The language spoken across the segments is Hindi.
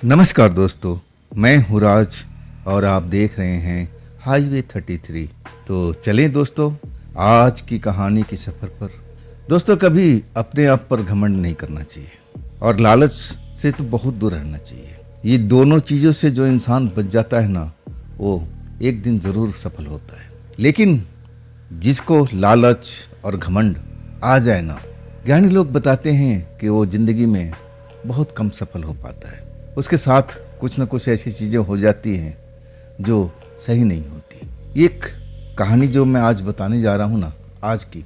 नमस्कार दोस्तों, मैं हूँ राज और आप देख रहे हैं हाईवे 33। तो चलें दोस्तों आज की कहानी के सफ़र पर। दोस्तों, कभी अपने आप पर घमंड नहीं करना चाहिए और लालच से तो बहुत दूर रहना चाहिए। ये दोनों चीज़ों से जो इंसान बच जाता है ना, वो एक दिन ज़रूर सफल होता है। लेकिन जिसको लालच और घमंड आ जाए ना, ज्ञानी लोग बताते हैं कि वो ज़िंदगी में बहुत कम सफल हो पाता है। उसके साथ कुछ न कुछ ऐसी चीज़ें हो जाती हैं जो सही नहीं होती। एक कहानी जो मैं आज बताने जा रहा हूँ ना, आज की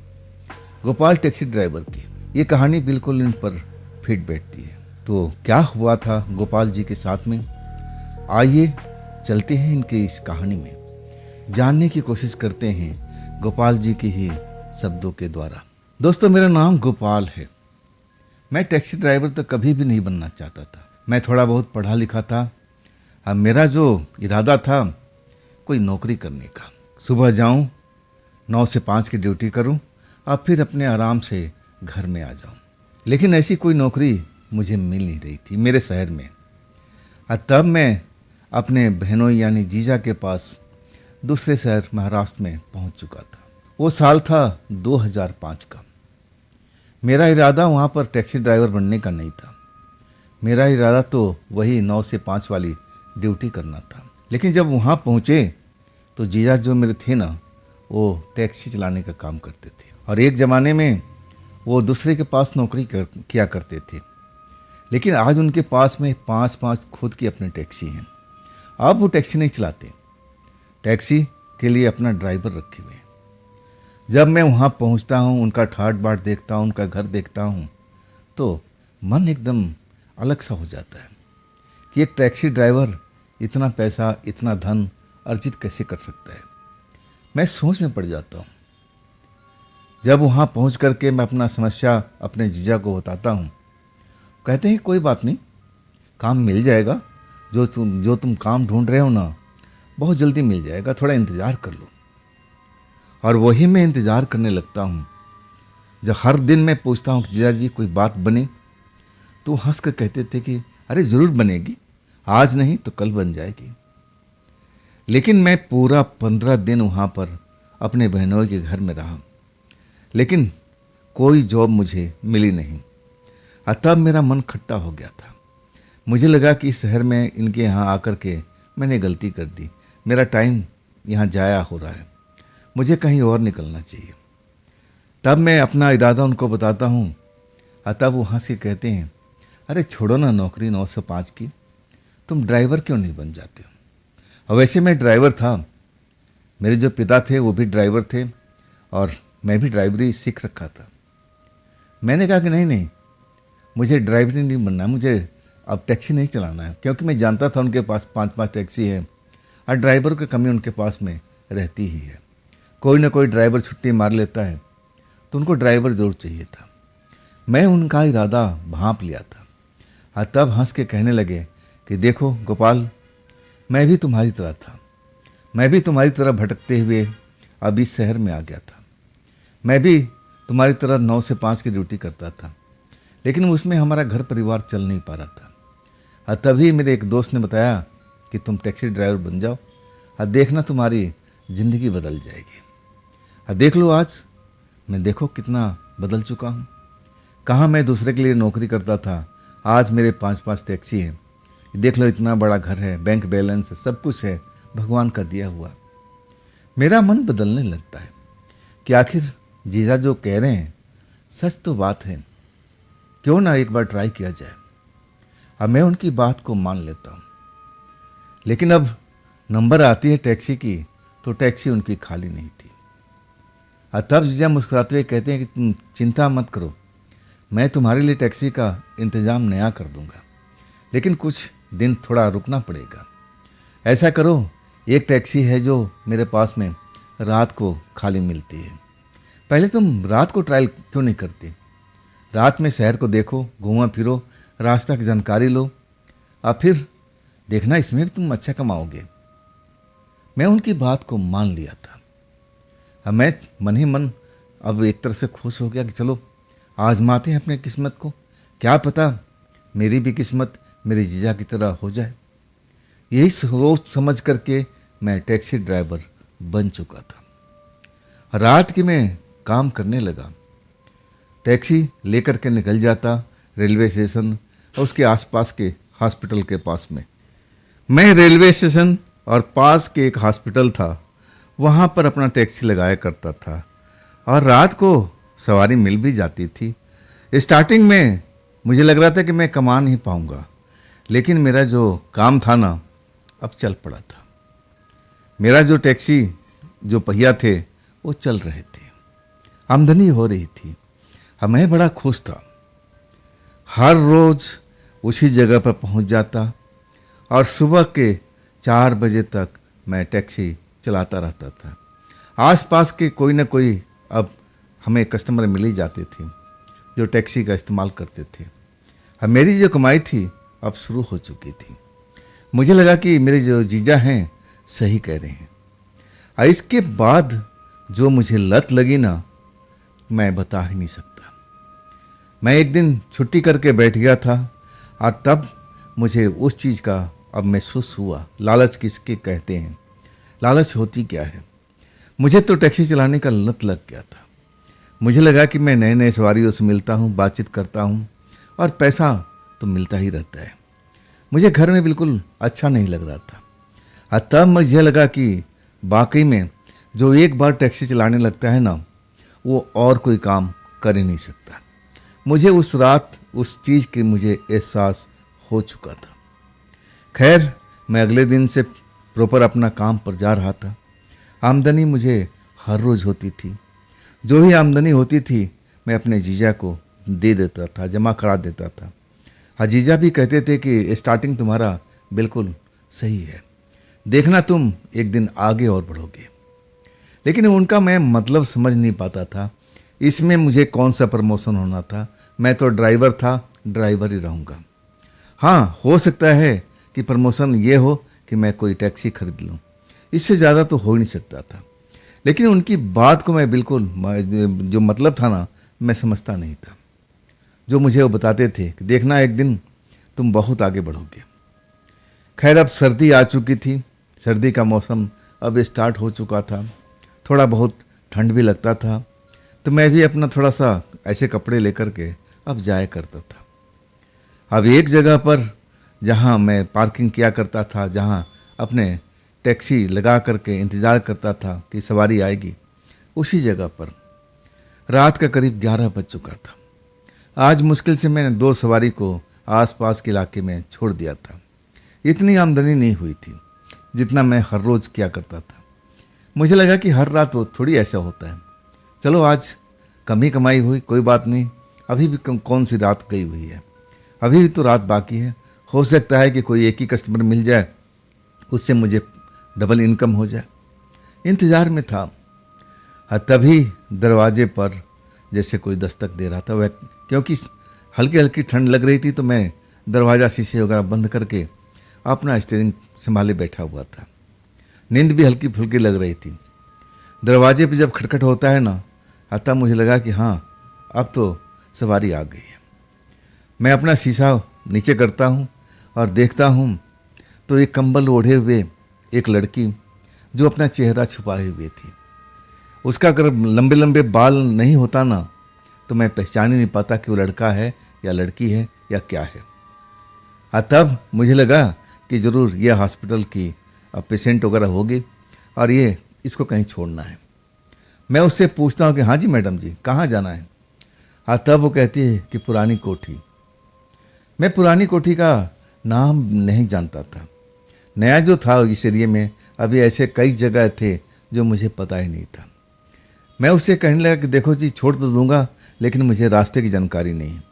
गोपाल टैक्सी ड्राइवर की, ये कहानी बिल्कुल इन पर फिट बैठती है। तो क्या हुआ था गोपाल जी के साथ में, आइए चलते हैं इनके इस कहानी में, जानने की कोशिश करते हैं गोपाल जी के ही शब्दों के द्वारा। दोस्तों, मेरा नाम गोपाल है। मैं टैक्सी ड्राइवर तो कभी भी नहीं बनना चाहता था। मैं थोड़ा बहुत पढ़ा लिखा था। अब मेरा जो इरादा था कोई नौकरी करने का, सुबह जाऊं, 9 से 5 की ड्यूटी करूं और फिर अपने आराम से घर में आ जाऊं। लेकिन ऐसी कोई नौकरी मुझे मिल नहीं रही थी मेरे शहर में। और तब मैं अपने बहनों यानी जीजा के पास दूसरे शहर महाराष्ट्र में पहुंच चुका था। वो साल था 2005 का। मेरा इरादा वहाँ पर टैक्सी ड्राइवर बनने का नहीं था। मेरा इरादा तो वही 9 से 5 वाली ड्यूटी करना था। लेकिन जब वहाँ पहुँचे तो जीजा जो मेरे थे ना, वो टैक्सी चलाने का काम करते थे और एक ज़माने में वो दूसरे के पास नौकरी किया करते थे। लेकिन आज उनके पास में 5-5 खुद की अपनी टैक्सी हैं। अब वो टैक्सी नहीं चलाते, टैक्सी के लिए अपना ड्राइवर रखे हुए हैं। जब मैं वहाँ पहुँचता हूँ, उनका ठाट बाट देखता हूँ, उनका घर देखता हूँ, तो मन एकदम अलग सा हो जाता है कि एक टैक्सी ड्राइवर इतना पैसा, इतना धन अर्जित कैसे कर सकता है। मैं सोच में पड़ जाता हूँ। जब वहाँ पहुँच करके मैं अपना समस्या अपने जीजा को बताता हूँ, कहते हैं कोई बात नहीं, काम मिल जाएगा। जो तुम काम ढूंढ रहे हो ना, बहुत जल्दी मिल जाएगा, थोड़ा इंतज़ार कर लो। और वही मैं इंतज़ार करने लगता हूँ। जब हर दिन मैं पूछता हूँ कि जीजा जी कोई बात बनी, तो हंस कर कहते थे कि अरे ज़रूर बनेगी, आज नहीं तो कल बन जाएगी। लेकिन मैं पूरा 15 दिन वहाँ पर अपने बहनों के घर में रहा, लेकिन कोई जॉब मुझे मिली नहीं। तब मेरा मन खट्टा हो गया था। मुझे लगा कि इस शहर में इनके यहाँ आकर के मैंने गलती कर दी। मेरा टाइम यहाँ जाया हो रहा है, मुझे कहीं और निकलना चाहिए। तब मैं अपना इरादा उनको बताता हूँ। तब वो हंस के कहते हैं अरे छोड़ो ना नौकरी 9 से 5 की, तुम ड्राइवर क्यों नहीं बन जाते हो। और वैसे मैं ड्राइवर था, मेरे जो पिता थे वो भी ड्राइवर थे और मैं भी ड्राइवरी सीख रखा था। मैंने कहा कि नहीं नहीं, मुझे ड्राइवरी नहीं बनना है, मुझे अब टैक्सी नहीं चलाना है। क्योंकि मैं जानता था उनके पास 5-5 टैक्सी है और ड्राइवर की कमी उनके पास में रहती ही है। कोई ना कोई ड्राइवर छुट्टी मार लेता है, तो उनको ड्राइवर ज़रूर चाहिए था। मैं उनका इरादा भांप लिया था। तब हंस के कहने लगे कि देखो गोपाल, मैं भी तुम्हारी तरह था। मैं भी तुम्हारी तरह भटकते हुए अब इस शहर में आ गया था। मैं भी तुम्हारी तरह 9 से 5 की ड्यूटी करता था, लेकिन उसमें हमारा घर परिवार चल नहीं पा रहा था। तभी मेरे एक दोस्त ने बताया कि तुम टैक्सी ड्राइवर बन जाओ और देखना तुम्हारी ज़िंदगी बदल जाएगी। देख लो आज मैं देखो कितना बदल चुका हूँ। कहाँ मैं दूसरे के लिए नौकरी करता था, आज मेरे 5-5 टैक्सी हैं। देख लो इतना बड़ा घर है, बैंक बैलेंस है, सब कुछ है, भगवान का दिया हुआ। मेरा मन बदलने लगता है कि आखिर जीजा जो कह रहे हैं सच तो बात है, क्यों ना एक बार ट्राई किया जाए। अब मैं उनकी बात को मान लेता हूँ। लेकिन अब नंबर आती है टैक्सी की, तो टैक्सी उनकी खाली नहीं थी। तब जीजा मुस्कुराते हुए कहते हैं कि तुम चिंता मत करो, मैं तुम्हारे लिए टैक्सी का इंतज़ाम नया कर दूंगा, लेकिन कुछ दिन थोड़ा रुकना पड़ेगा। ऐसा करो, एक टैक्सी है जो मेरे पास में रात को खाली मिलती है, पहले तुम रात को ट्रायल क्यों नहीं करते। रात में शहर को देखो, घूमा फिरो, रास्ता की जानकारी लो, और फिर देखना इसमें भी तुम अच्छा कमाओगे। मैं उनकी बात को मान लिया था। अब मैं मन ही मन अब एक तरह से खुश हो गया कि चलो आजमाते हैं अपने किस्मत को, क्या पता मेरी भी किस्मत मेरे जीजा की तरह हो जाए। यही सोच समझ करके मैं टैक्सी ड्राइवर बन चुका था। रात की मैं काम करने लगा, टैक्सी लेकर के निकल जाता रेलवे स्टेशन और उसके आसपास के हॉस्पिटल के पास में। मैं रेलवे स्टेशन और पास के एक हॉस्पिटल था, वहाँ पर अपना टैक्सी लगाया करता था और रात को सवारी मिल भी जाती थी। स्टार्टिंग में मुझे लग रहा था कि मैं कमा नहीं पाऊँगा, लेकिन मेरा जो काम था ना, अब चल पड़ा था। मेरा जो टैक्सी जो पहिया थे वो चल रहे थे, आमदनी हो रही थी। अब मैं बड़ा खुश था। हर रोज़ उसी जगह पर पहुंच जाता और सुबह के 4 बजे तक मैं टैक्सी चलाता रहता था। आसपास के कोई ना कोई अब हमें कस्टमर मिल ही जाते थे जो टैक्सी का इस्तेमाल करते थे। अब मेरी जो कमाई थी अब शुरू हो चुकी थी। मुझे लगा कि मेरे जो जीजा हैं सही कह रहे हैं। और इसके बाद जो मुझे लत लगी ना, मैं बता ही नहीं सकता। मैं एक दिन छुट्टी करके बैठ गया था और तब मुझे उस चीज़ का अब महसूस हुआ। लालच किसके कहते हैं, लालच होती क्या है। मुझे तो टैक्सी चलाने का लत लग गया था। मुझे लगा कि मैं नए नए सवारियों से मिलता हूँ, बातचीत करता हूँ और पैसा तो मिलता ही रहता है। मुझे घर में बिल्कुल अच्छा नहीं लग रहा था। और तब मुझे लगा कि वाकई में जो एक बार टैक्सी चलाने लगता है ना, वो और कोई काम कर ही नहीं सकता। मुझे उस रात उस चीज़ की मुझे एहसास हो चुका था। खैर, मैं अगले दिन से प्रॉपर अपना काम पर जा रहा था। आमदनी मुझे हर रोज़ होती थी। जो भी आमदनी होती थी मैं अपने जीजा को दे देता था, जमा करा देता था। हाँ, जीजा भी कहते थे कि स्टार्टिंग तुम्हारा बिल्कुल सही है, देखना तुम एक दिन आगे और बढ़ोगे। लेकिन उनका मैं मतलब समझ नहीं पाता था। इसमें मुझे कौन सा प्रमोशन होना था। मैं तो ड्राइवर था, ड्राइवर ही रहूँगा। हाँ, हो सकता है कि प्रमोशन ये हो कि मैं कोई टैक्सी खरीद लूँ, इससे ज़्यादा तो हो ही नहीं सकता था। लेकिन उनकी बात को मैं बिल्कुल जो मतलब था ना, मैं समझता नहीं था। जो मुझे वो बताते थे कि देखना एक दिन तुम बहुत आगे बढ़ोगे। खैर, अब सर्दी आ चुकी थी, सर्दी का मौसम अब स्टार्ट हो चुका था। थोड़ा बहुत ठंड भी लगता था, तो मैं भी अपना थोड़ा सा ऐसे कपड़े लेकर के अब जाया करता था। अब एक जगह पर जहाँ मैं पार्किंग किया करता था, जहाँ अपने टैक्सी लगा करके इंतज़ार करता था कि सवारी आएगी, उसी जगह पर रात का करीब 11 बज चुका था। आज मुश्किल से मैंने 2 सवारी को आसपास के इलाके में छोड़ दिया था। इतनी आमदनी नहीं हुई थी जितना मैं हर रोज़ किया करता था। मुझे लगा कि हर रात वो थोड़ी ऐसा होता है। चलो, आज कम ही कमाई हुई, कोई बात नहीं। अभी भी कौन सी रात गई हुई है, अभी भी तो रात बाकी है। हो सकता है कि कोई एक ही कस्टमर मिल जाए, उससे मुझे डबल इनकम हो जाए। इंतज़ार में था। तभी दरवाजे पर जैसे कोई दस्तक दे रहा था। वह क्योंकि हल्की हल्की ठंड लग रही थी, तो मैं दरवाज़ा शीशे वगैरह बंद करके अपना स्टीयरिंग संभाले बैठा हुआ था। नींद भी हल्की फुल्की लग रही थी। दरवाजे पे जब खटखट होता है ना, तब मुझे लगा कि हाँ, अब तो सवारी आ गई है। मैं अपना शीशा नीचे करता हूँ और देखता हूँ तो एक कंबल ओढ़े हुए एक लड़की जो अपना चेहरा छुपाए हुए थी। उसका अगर लंबे लंबे बाल नहीं होता ना, तो मैं पहचान ही नहीं पाता कि वो लड़का है या लड़की है या क्या है। तब मुझे लगा कि ज़रूर ये हॉस्पिटल की पेशेंट वगैरह होगी और ये इसको कहीं छोड़ना है। मैं उससे पूछता हूँ कि हाँ जी मैडम जी, कहाँ जाना है। तब वो कहती है कि पुरानी कोठी। मैं पुरानी कोठी का नाम नहीं जानता था। नया जो था इस एरिए में, अभी ऐसे कई जगह थे जो मुझे पता ही नहीं था। मैं उससे कहने लगा कि देखो जी, छोड़ तो दूंगा, लेकिन मुझे रास्ते की जानकारी नहीं है,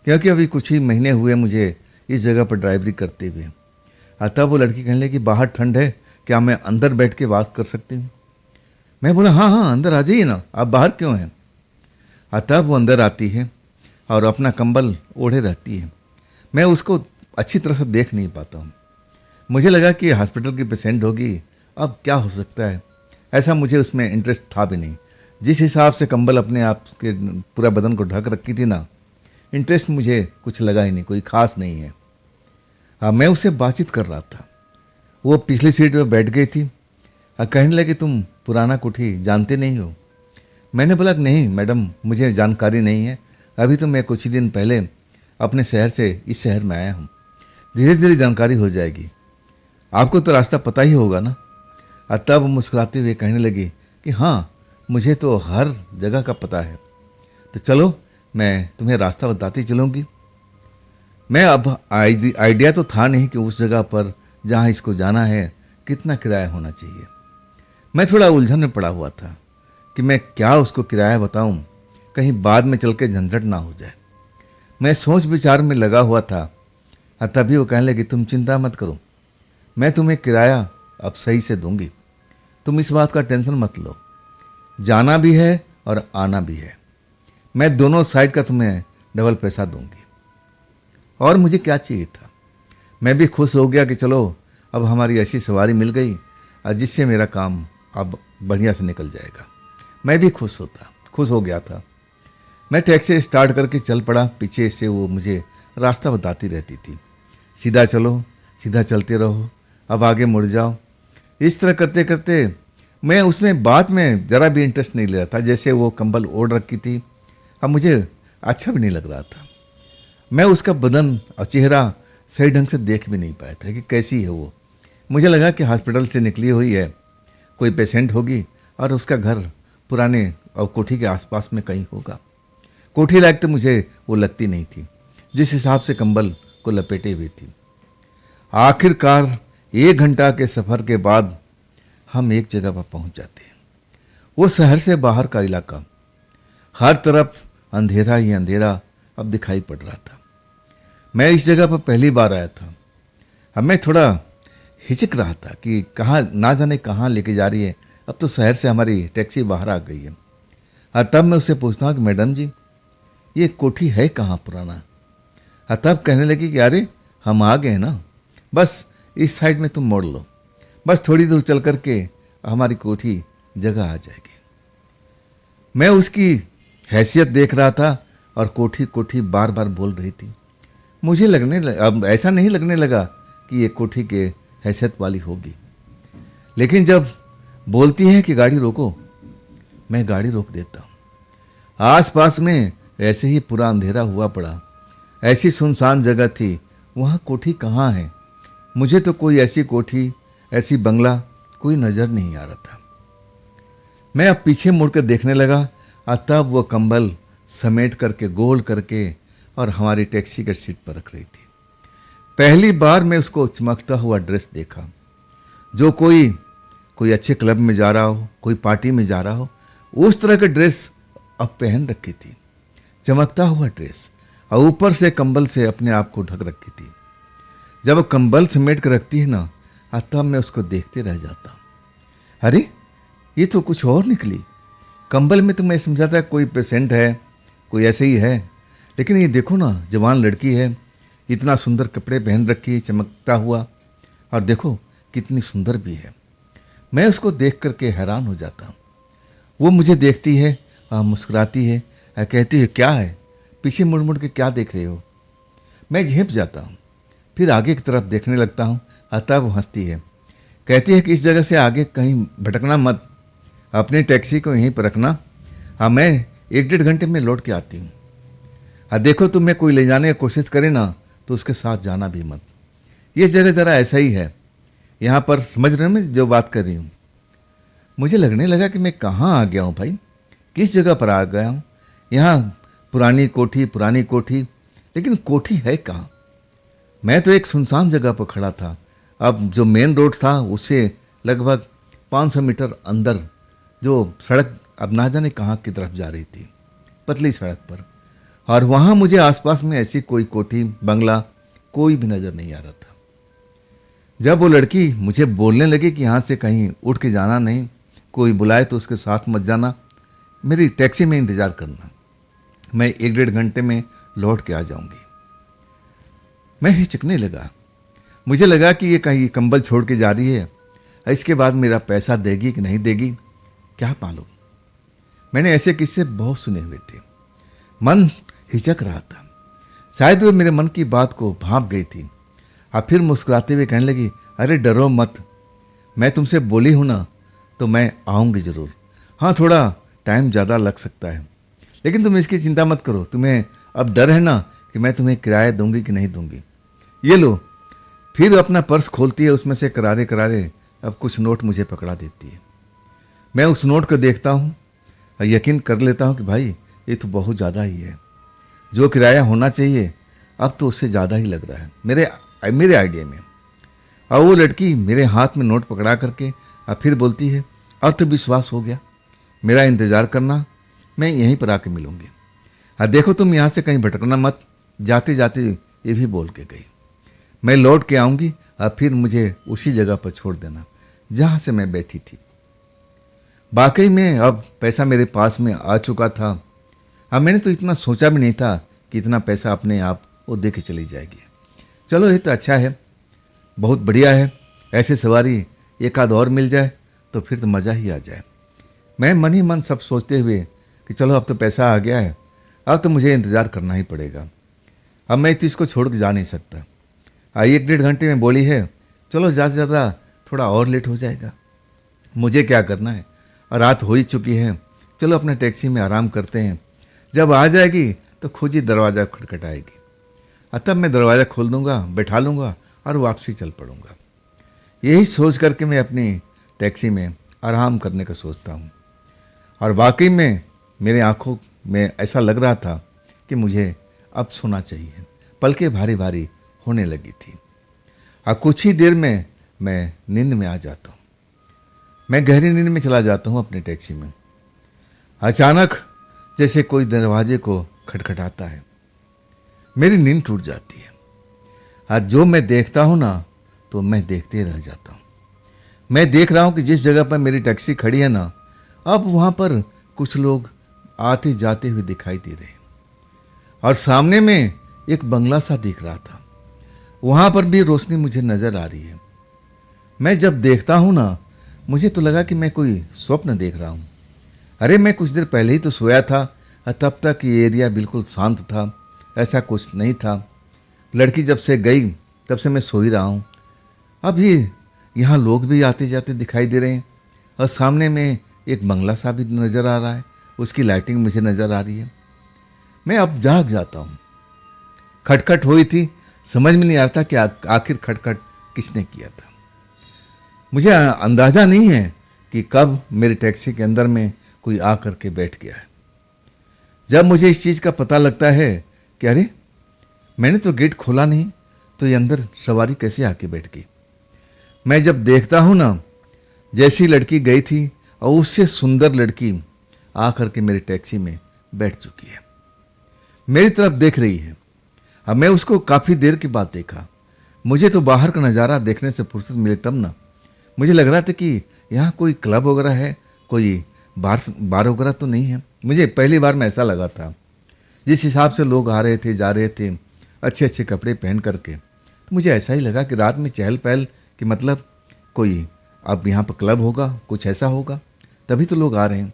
क्योंकि अभी कुछ ही महीने हुए मुझे इस जगह पर ड्राइवरी करते हुए। तब वो लड़की कहने लगी, बाहर ठंड है, क्या मैं अंदर बैठ के बात कर सकती हूँ। मैं बोला हाँ हाँ, अंदर आ जाइए ना, आप बाहर क्यों हैं। तब वो अंदर आती है और अपना कंबल ओढ़े रहती है। मैं उसको अच्छी तरह से देख नहीं पाता हूँ। मुझे लगा कि हॉस्पिटल की पेशेंट होगी, अब क्या हो सकता है। ऐसा मुझे उसमें इंटरेस्ट था भी नहीं। जिस हिसाब से कंबल अपने आप के पूरा बदन को ढक रखी थी ना, इंटरेस्ट मुझे कुछ लगा ही नहीं, कोई ख़ास नहीं है। मैं उससे बातचीत कर रहा था। वो पिछली सीट पर बैठ गई थी और कहने लगी, तुम पुराना कोठी जानते नहीं हो? मैंने बोला कि नहीं मैडम, मुझे जानकारी नहीं है। अभी तो मैं कुछ ही दिन पहले अपने शहर से इस शहर में आया हूँ। धीरे धीरे जानकारी हो जाएगी। आपको तो रास्ता पता ही होगा ना। और तब मुस्कुराते हुए कहने लगी कि हाँ, मुझे तो हर जगह का पता है। तो चलो, मैं तुम्हें रास्ता बताती चलूँगी। मैं अब आइडिया तो था नहीं कि उस जगह पर जहाँ इसको जाना है कितना किराया होना चाहिए। मैं थोड़ा उलझन में पड़ा हुआ था कि मैं क्या उसको किराया बताऊं, कहीं बाद में चल के झंझट ना हो जाए। मैं सोच विचार में लगा हुआ था और तभी वो कहने लगी, तुम चिंता मत करो, मैं तुम्हें किराया अब सही से दूंगी। तुम इस बात का टेंशन मत लो। जाना भी है और आना भी है। मैं दोनों साइड का तुम्हें डबल पैसा दूंगी। और मुझे क्या चाहिए था। मैं भी खुश हो गया कि चलो अब हमारी ऐसी सवारी मिल गई और जिससे मेरा काम अब बढ़िया से निकल जाएगा। मैं भी खुश हो गया था। मैं टैक्सी स्टार्ट करके चल पड़ा। पीछे से वो मुझे रास्ता बताती रहती थी, सीधा चलो, सीधा चलते रहो, अब आगे मुड़ जाओ। इस तरह करते करते मैं उसमें बात में ज़रा भी इंटरेस्ट नहीं ले रहा था। जैसे वो कंबल ओढ़ रखी थी, अब मुझे अच्छा भी नहीं लग रहा था। मैं उसका बदन और चेहरा सही ढंग से देख भी नहीं पाया था कि कैसी है वो। मुझे लगा कि हॉस्पिटल से निकली हुई है, कोई पेशेंट होगी और उसका घर पुराने और कोठी के आसपास में कहीं होगा। कोठी लायक तो मुझे वो लगती नहीं थी, जिस हिसाब से कंबल को लपेटे हुई थी। आखिरकार 1 घंटा के सफ़र के बाद हम एक जगह पर पहुंच जाते हैं। वो शहर से बाहर का इलाका, हर तरफ अंधेरा ही अंधेरा अब दिखाई पड़ रहा था। मैं इस जगह पर पहली बार आया था। अब मैं थोड़ा हिचक रहा था कि कहाँ, ना जाने कहाँ लेके जा रही है। अब तो शहर से हमारी टैक्सी बाहर आ गई है। और तब मैं उससे पूछता हूँ कि मैडम जी, ये कोठी है कहाँ पुराना? और तब कहने लगी कि अरे हम आ गए ना, बस इस साइड में तुम मोड़ लो, बस थोड़ी दूर चल करके हमारी कोठी जगह आ जाएगी। मैं उसकी हैसियत देख रहा था और कोठी कोठी बार बार बोल रही थी। मुझे अब ऐसा नहीं लगने लगा कि ये कोठी के हैसियत वाली होगी। लेकिन जब बोलती है कि गाड़ी रोको, मैं गाड़ी रोक देता हूँ। आसपास में ऐसे ही पूरा अंधेरा हुआ पड़ा, ऐसी सुनसान जगह थी। वहाँ कोठी कहाँ है? मुझे तो कोई ऐसी कोठी, ऐसी बंगला कोई नज़र नहीं आ रहा था। मैं अब पीछे मुड़कर देखने लगा और तब वो कंबल समेट करके गोल करके और हमारी टैक्सी के सीट पर रख रही थी। पहली बार मैं उसको चमकता हुआ ड्रेस देखा। जो कोई अच्छे क्लब में जा रहा हो, कोई पार्टी में जा रहा हो, उस तरह का ड्रेस अब पहन रखी थी। चमकता हुआ ड्रेस और ऊपर से कंबल से अपने आप को ढक रखी थी। जब कंबल समेट कर रखती है ना, तब मैं उसको देखते रह जाता हूँ। अरे ये तो कुछ और निकली। कंबल में तो मैं समझा था कोई पेशेंट है, कोई ऐसे ही है, लेकिन ये देखो ना, जवान लड़की है, इतना सुंदर कपड़े पहन रखी, चमकता हुआ, और देखो कितनी सुंदर भी है। मैं उसको देख करके हैरान हो जाता हूँ। वो मुझे देखती है और मुस्कुराती है और कहती है, क्या है, पीछे मुड़ मुड़ के क्या देख रहे हो? मैं झेंप जाता हूँ, फिर आगे की तरफ देखने लगता हूँ। तब वो हंसती है, कहती है कि इस जगह से आगे कहीं भटकना मत, अपनी टैक्सी को यहीं पर रखना। हाँ, मैं 1-1.5 घंटे में लौट के आती हूँ। हाँ देखो, तुम्हें कोई ले जाने की कोशिश करे ना तो उसके साथ जाना भी मत। ये जगह ज़रा ऐसा ही है, यहाँ पर समझ रहे हो मैं जो बात कर रही हूँ। मुझे लगने लगा कि मैं कहाँ आ गया हूँ भाई, किस जगह पर आ गया हूँ। यहाँ पुरानी कोठी, लेकिन कोठी है कहाँ? मैं तो एक सुनसान जगह पर खड़ा था। अब जो मेन रोड था उससे लगभग 500 मीटर अंदर जो सड़क अब ना जाने कहाँ की तरफ जा रही थी, पतली सड़क पर। और वहाँ मुझे आसपास में ऐसी कोई कोठी, बंगला कोई भी नज़र नहीं आ रहा था। जब वो लड़की मुझे बोलने लगी कि यहाँ से कहीं उठ के जाना नहीं, कोई बुलाए तो उसके साथ मत जाना, मेरी टैक्सी में इंतज़ार करना, मैं 1-1.5 घंटे में लौट के आ जाऊँगी। मैं हिचकने लगा। मुझे लगा कि ये कहीं कंबल छोड़ के जा रही है, इसके बाद मेरा पैसा देगी कि नहीं देगी क्या मालूम। मैंने ऐसे किस्से बहुत सुने हुए थे। मन हिचक रहा था, शायद वो मेरे मन की बात को भांप गई थी। अब फिर मुस्कुराते हुए कहने लगी, अरे डरो मत, मैं तुमसे बोली हूँ ना, तो मैं आऊँगी ज़रूर। हाँ, थोड़ा टाइम ज़्यादा लग सकता है, लेकिन तुम इसकी चिंता मत करो। तुम्हें अब डर है ना कि मैं तुम्हें किराया दूंगी कि नहीं दूंगी। ये लो। फिर अपना पर्स खोलती है, उसमें से करारे करारे अब कुछ नोट मुझे पकड़ा देती है। मैं उस नोट को देखता हूँ और यकीन कर लेता हूँ कि भाई ये तो बहुत ज़्यादा ही है। जो किराया होना चाहिए अब तो उससे ज़्यादा ही लग रहा है मेरे आइडिया में। और वो लड़की मेरे हाथ में नोट पकड़ा करके और फिर बोलती है, अब तो विश्वास हो गया, मेरा इंतज़ार करना, मैं यहीं पर आके मिलूँगी। और देखो तुम यहाँ से कहीं भटकना मत। जाते जाते ये भी बोल के गई, मैं लौट के आऊँगी और फिर मुझे उसी जगह पर छोड़ देना जहाँ से मैं बैठी थी। वाकई में अब पैसा मेरे पास में आ चुका था। अब मैंने तो इतना सोचा भी नहीं था कि इतना पैसा अपने आप वो दे के चली जाएगी। चलो ये तो अच्छा है, बहुत बढ़िया है। ऐसे सवारी एक आध और मिल जाए तो फिर तो मज़ा ही आ जाए। मैं मन ही मन सब सोचते हुए कि चलो अब तो पैसा आ गया है, अब तो मुझे इंतज़ार करना ही पड़ेगा। अब मैं तो इसको छोड़ के जा नहीं सकता। 1-1.5 घंटे में बोली है, चलो ज़्यादा से ज़्यादा थोड़ा और लेट हो जाएगा, मुझे क्या करना है, और रात हो ही चुकी है। चलो अपने टैक्सी में आराम करते हैं, जब आ जाएगी तो खुद ही दरवाज़ा खटखटाएगी, तब मैं दरवाज़ा खोल दूंगा, बैठा लूँगा और वापसी चल पड़ूंगा। यही सोच करके मैं अपनी टैक्सी में आराम करने का सोचता हूँ। और वाकई में मेरे आँखों में ऐसा लग रहा था कि मुझे अब सोना चाहिए। पलकें भारी भारी होने लगी थी और कुछ ही देर में मैं नींद में आ जाता हूँ। मैं गहरी नींद में चला जाता हूँ अपनी टैक्सी में। अचानक जैसे कोई दरवाजे को खटखटाता है, मेरी नींद टूट जाती है। आज जो मैं देखता हूँ ना, तो मैं देखते रह जाता हूँ। मैं देख रहा हूँ कि जिस जगह पर मेरी टैक्सी खड़ी है ना, अब वहाँ पर कुछ लोग आते जाते हुए दिखाई दे रहे हैं और सामने में एक बंगला सा दिख रहा था, वहाँ पर भी रोशनी मुझे नज़र आ रही है। मैं जब देखता हूँ ना, मुझे तो लगा कि मैं कोई स्वप्न देख रहा हूँ। अरे मैं कुछ देर पहले ही तो सोया था, तब तक ये एरिया बिल्कुल शांत था, ऐसा कुछ नहीं था। लड़की जब से गई तब से मैं सो ही रहा हूँ। अभी यहाँ लोग भी आते जाते दिखाई दे रहे हैं और सामने में एक बंगला सा भी नज़र आ रहा है, उसकी लाइटिंग मुझे नज़र आ रही है। मैं अब जाग जाता हूँ। खटखट हुई थी, समझ में नहीं आता कि आखिर खटखट किसने किया था। मुझे अंदाज़ा नहीं है कि कब मेरी टैक्सी के अंदर में कोई आ करके बैठ गया है। जब मुझे इस चीज़ का पता लगता है कि अरे मैंने तो गेट खोला नहीं, तो ये अंदर सवारी कैसे आके बैठ गई। मैं जब देखता हूँ ना, जैसी लड़की गई थी और उससे सुंदर लड़की आ करके मेरी टैक्सी में बैठ चुकी है, मेरी तरफ देख रही है। अब मैं उसको काफ़ी देर के बाद देखा। मुझे तो बाहर का नज़ारा देखने से फुर्सत मिले तब ना। मुझे लग रहा था कि यहाँ कोई क्लब वगैरह है, कोई बार वगैरह तो नहीं है। मुझे पहली बार में ऐसा लगा था। जिस हिसाब से लोग आ रहे थे, जा रहे थे, अच्छे अच्छे कपड़े पहन करके, तो मुझे ऐसा ही लगा कि रात में चहल पहल कि मतलब कोई अब यहाँ पर क्लब होगा, कुछ ऐसा होगा, तभी तो लोग आ रहे हैं।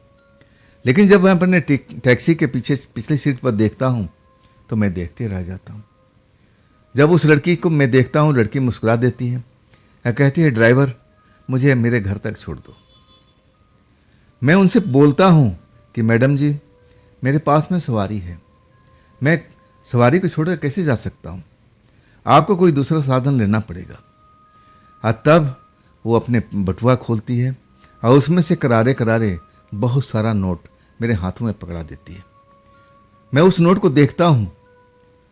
लेकिन जब मैं अपने टैक्सी के पीछे पिछली सीट पर देखता हूँ तो मैं देखते रह जाता हूँ। जब उस लड़की को मैं देखता हूँ, लड़की मुस्कुरा देती है या कहती है, ड्राइवर मुझे मेरे घर तक छोड़ दो। मैं उनसे बोलता हूँ कि मैडम जी, मेरे पास में सवारी है, मैं सवारी को छोड़कर कैसे जा सकता हूँ, आपको कोई दूसरा साधन लेना पड़ेगा। तब वो अपने बटुआ खोलती है और उसमें से करारे करारे बहुत सारा नोट मेरे हाथों में पकड़ा देती है। मैं उस नोट को देखता हूँ,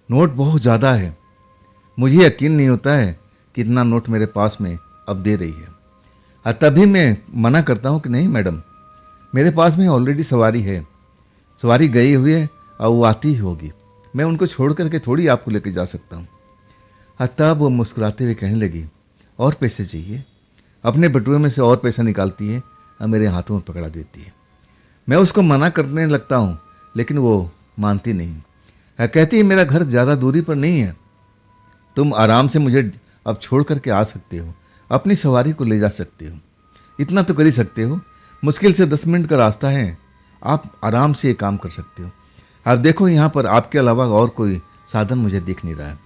नोट बहुत ज़्यादा है। मुझे यकीन नहीं होता है कि इतना नोट मेरे पास में अब दे रही है। और तभी मैं मना करता हूँ कि नहीं मैडम, मेरे पास में ऑलरेडी सवारी है, सवारी गई हुई है और वो आती ही होगी, मैं उनको छोड़ करके थोड़ी आपको लेके जा सकता हूँ। तब वो मुस्कुराते हुए कहने लगी, और पैसे चाहिए। अपने बटुए में से और पैसा निकालती है और मेरे हाथों में पकड़ा देती है। मैं उसको मना करने लगता हूँ, लेकिन वो मानती नहीं। कहती है, मेरा घर ज़्यादा दूरी पर नहीं है, तुम आराम से मुझे अब छोड़ करके आ सकते हो, अपनी सवारी को ले जा सकते हो, इतना तो कर ही सकते हो। मुश्किल से 10 मिनट का रास्ता है, आप आराम से ये काम कर सकते हो। आप देखो यहाँ पर आपके अलावा और कोई साधन मुझे दिख नहीं रहा है।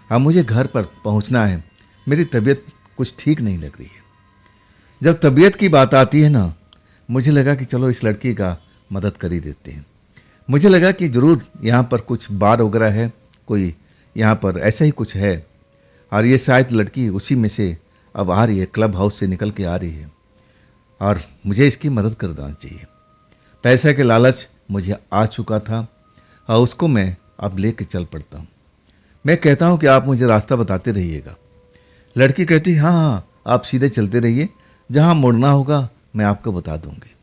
अब मुझे घर पर पहुँचना है मेरी तबीयत कुछ ठीक नहीं लग रही है। जब तबीयत की बात आती है ना, मुझे लगा कि चलो इस लड़की का मदद कर ही देते हैं। मुझे लगा कि ज़रूर यहाँ पर कुछ बार वगैरह है, कोई यहाँ पर ऐसा ही कुछ है, और ये शायद लड़की उसी में से अब आ रही है, क्लब हाउस से निकल के आ रही है, और मुझे इसकी मदद कर देना चाहिए। पैसे के लालच मुझे आ चुका था और उसको मैं अब लेके चल पड़ता हूँ। मैं कहता हूँ कि आप मुझे रास्ता बताते रहिएगा। लड़की कहती हाँ हाँ, आप सीधे चलते रहिए, जहाँ मुड़ना होगा मैं आपको बता दूँगी।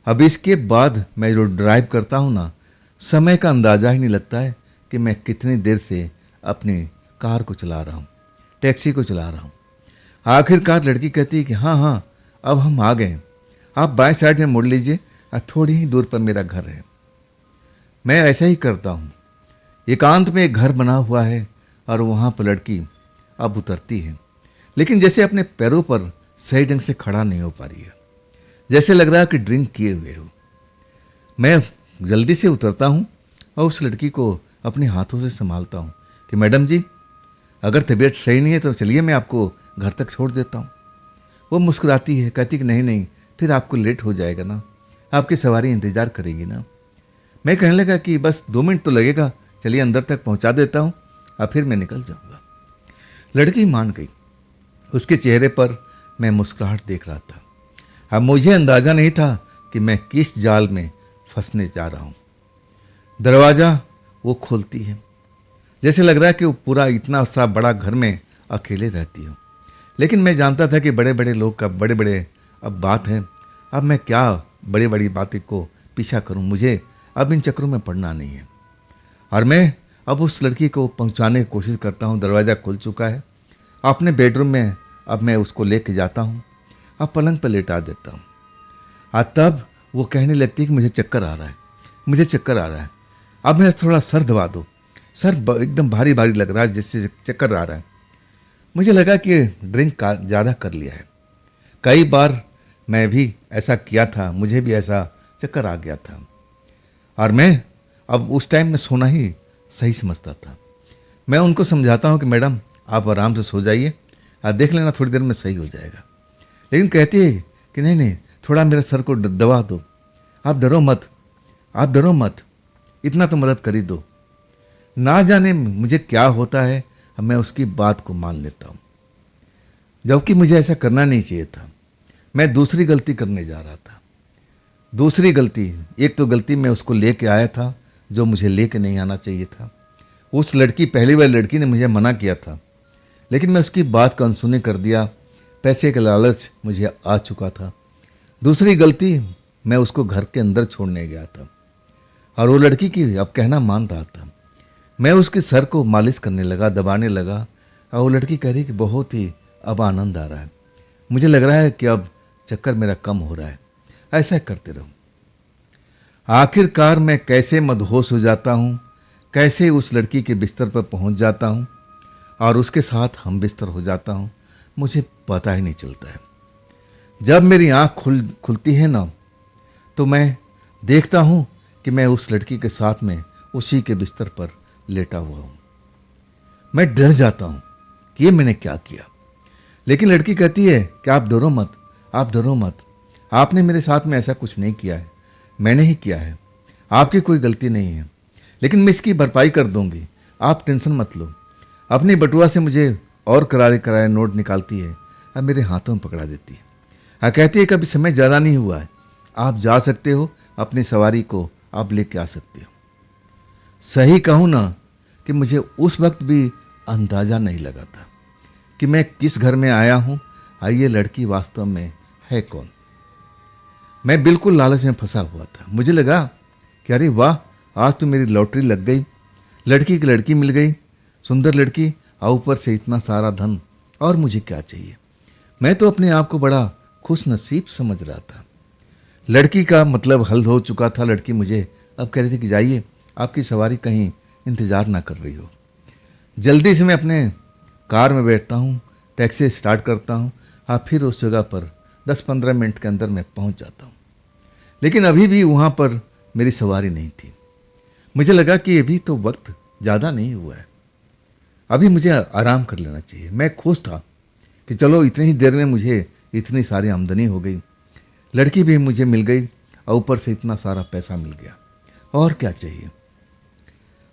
अब इसके बाद मैं जो ड्राइव करता हूँ ना, समय का अंदाज़ा ही नहीं लगता है कि मैं कितनी देर से अपनी कार को चला रहा हूँ, टैक्सी को चला रहा हूँ। आखिरकार लड़की कहती है कि हाँ हाँ, अब हम आ गए, आप बाएं साइड में मुड़ लीजिए, थोड़ी ही दूर पर मेरा घर है। मैं ऐसा ही करता हूँ। एकांत में एक घर बना हुआ है और वहाँ पर लड़की अब उतरती है, लेकिन जैसे अपने पैरों पर सही ढंग से खड़ा नहीं हो पा रही है, जैसे लग रहा है कि ड्रिंक किए हुए हो। मैं जल्दी से उतरता हूँ और उस लड़की को अपने हाथों से संभालता हूँ कि मैडम जी, अगर तबीयत सही नहीं है तो चलिए, मैं आपको घर तक छोड़ देता हूँ। वो मुस्कुराती है, कहती कि नहीं नहीं, फिर आपको लेट हो जाएगा ना, आपकी सवारी इंतज़ार करेगी ना। मैं कहने लगा कि बस 2 मिनट तो लगेगा, चलिए अंदर तक पहुँचा देता हूँ और फिर मैं निकल जाऊँगा। लड़की मान गई। उसके चेहरे पर मैं मुस्कुराहट देख रहा था। अब मुझे अंदाज़ा नहीं था कि मैं किस जाल में फंसने जा रहा हूँ। दरवाज़ा वो खोलती है, जैसे लग रहा है कि वो पूरा इतना सा बड़ा घर में अकेले रहती हूँ। लेकिन मैं जानता था कि बड़े बड़े लोग का बड़े बड़े अब बात है, अब मैं क्या बड़ी बड़ी बातें को पीछा करूँ, मुझे अब इन चक्रों में पड़ना नहीं है। और मैं अब उस लड़की को पहुँचाने की कोशिश करता हूँ। दरवाज़ा खुल चुका है। अपने बेडरूम में अब मैं उसको लेके जाता हूँ, अब पलंग पर लेटा देता हूँ। तब वो कहने लगती है कि मुझे चक्कर आ रहा है, मुझे चक्कर आ रहा है, अब मेरा थोड़ा सर दबा दो, सर एकदम भारी भारी लग रहा है, जैसे चक्कर आ रहा है। मुझे लगा कि ड्रिंक का ज़्यादा कर लिया है। कई बार मैं भी ऐसा किया था, मुझे भी ऐसा चक्कर आ गया था, और मैं अब उस टाइम में सोना ही सही समझता था। मैं उनको समझाता हूँ कि मैडम आप आराम से सो जाइए, आप देख लेना थोड़ी देर में सही हो जाएगा। लेकिन कहती है कि नहीं नहीं, थोड़ा मेरे सर को दबा दो, आप डरो मत, आप डरो मत, इतना तो मदद कर ही दो। ना जाने मुझे क्या होता है, मैं उसकी बात को मान लेता हूँ, जबकि मुझे ऐसा करना नहीं चाहिए था। मैं दूसरी गलती करने जा रहा था। दूसरी गलती, एक तो गलती मैं उसको लेके आया था जो मुझे लेके नहीं आना चाहिए था। उस लड़की, पहली वाली लड़की ने मुझे मना किया था, लेकिन मैं उसकी बात को अनसुनी कर दिया। पैसे का लालच मुझे आ चुका था। दूसरी गलती, मैं उसको घर के अंदर छोड़ने गया था और वो लड़की की अब कहना मान रहा था। मैं उसके सर को मालिश करने लगा, दबाने लगा, और वो लड़की कह रही कि बहुत ही अब आनंद आ रहा है, मुझे लग रहा है कि अब चक्कर मेरा कम हो रहा है, ऐसा करते रहो। आखिरकार मैं कैसे मदहोश हो जाता हूँ, कैसे उस लड़की के बिस्तर पर पहुँच जाता हूँ और उसके साथ हम बिस्तर हो जाता हूँ, मुझे पता ही नहीं चलता है। जब मेरी आँख खुलती है ना, तो मैं देखता हूँ कि मैं उस लड़की के साथ में उसी के बिस्तर पर लेटा हुआ हूँ। मैं डर जाता हूँ कि ये मैंने क्या किया। लेकिन लड़की कहती है कि आप डरो मत, आप डरो मत, आपने मेरे साथ में ऐसा कुछ नहीं किया है, मैंने ही किया है, आपकी कोई गलती नहीं है, लेकिन मैं इसकी भरपाई कर दूंगी, आप टेंशन मत लो। अपनी बटुआ से मुझे और करारे करारे नोट निकालती है और मेरे हाथों में पकड़ा देती है। कहती है कि अभी समय ज़्यादा नहीं हुआ है, आप जा सकते हो, अपनी सवारी को आप लेके आ सकते हो। सही कहूँ ना कि मुझे उस वक्त भी अंदाज़ा नहीं लगा था कि मैं किस घर में आया हूँ और ये लड़की वास्तव में है कौन। मैं बिल्कुल लालच में फंसा हुआ था। मुझे लगा कि अरे वाह, आज तो मेरी लॉटरी लग गई, लड़की की लड़की मिल गई, सुंदर लड़की, और ऊपर से इतना सारा धन, और मुझे क्या चाहिए। मैं तो अपने आप को बड़ा खुश नसीब समझ रहा था। लड़की का मतलब हल हो चुका था। लड़की मुझे अब कह रही थी कि जाइए, आपकी सवारी कहीं इंतज़ार ना कर रही हो। जल्दी से मैं अपने कार में बैठता हूँ, टैक्सी स्टार्ट करता हूँ, और फिर उस जगह पर 10-15 मिनट के अंदर मैं पहुँच जाता हूँ। लेकिन अभी भी वहाँ पर मेरी सवारी नहीं थी। मुझे लगा कि अभी तो वक्त ज़्यादा नहीं हुआ है। अभी मुझे आराम कर लेना चाहिए। मैं खुश था कि चलो इतनी ही देर में मुझे इतनी सारी आमदनी हो गई, लड़की भी मुझे मिल गई और ऊपर से इतना सारा पैसा मिल गया, और क्या चाहिए।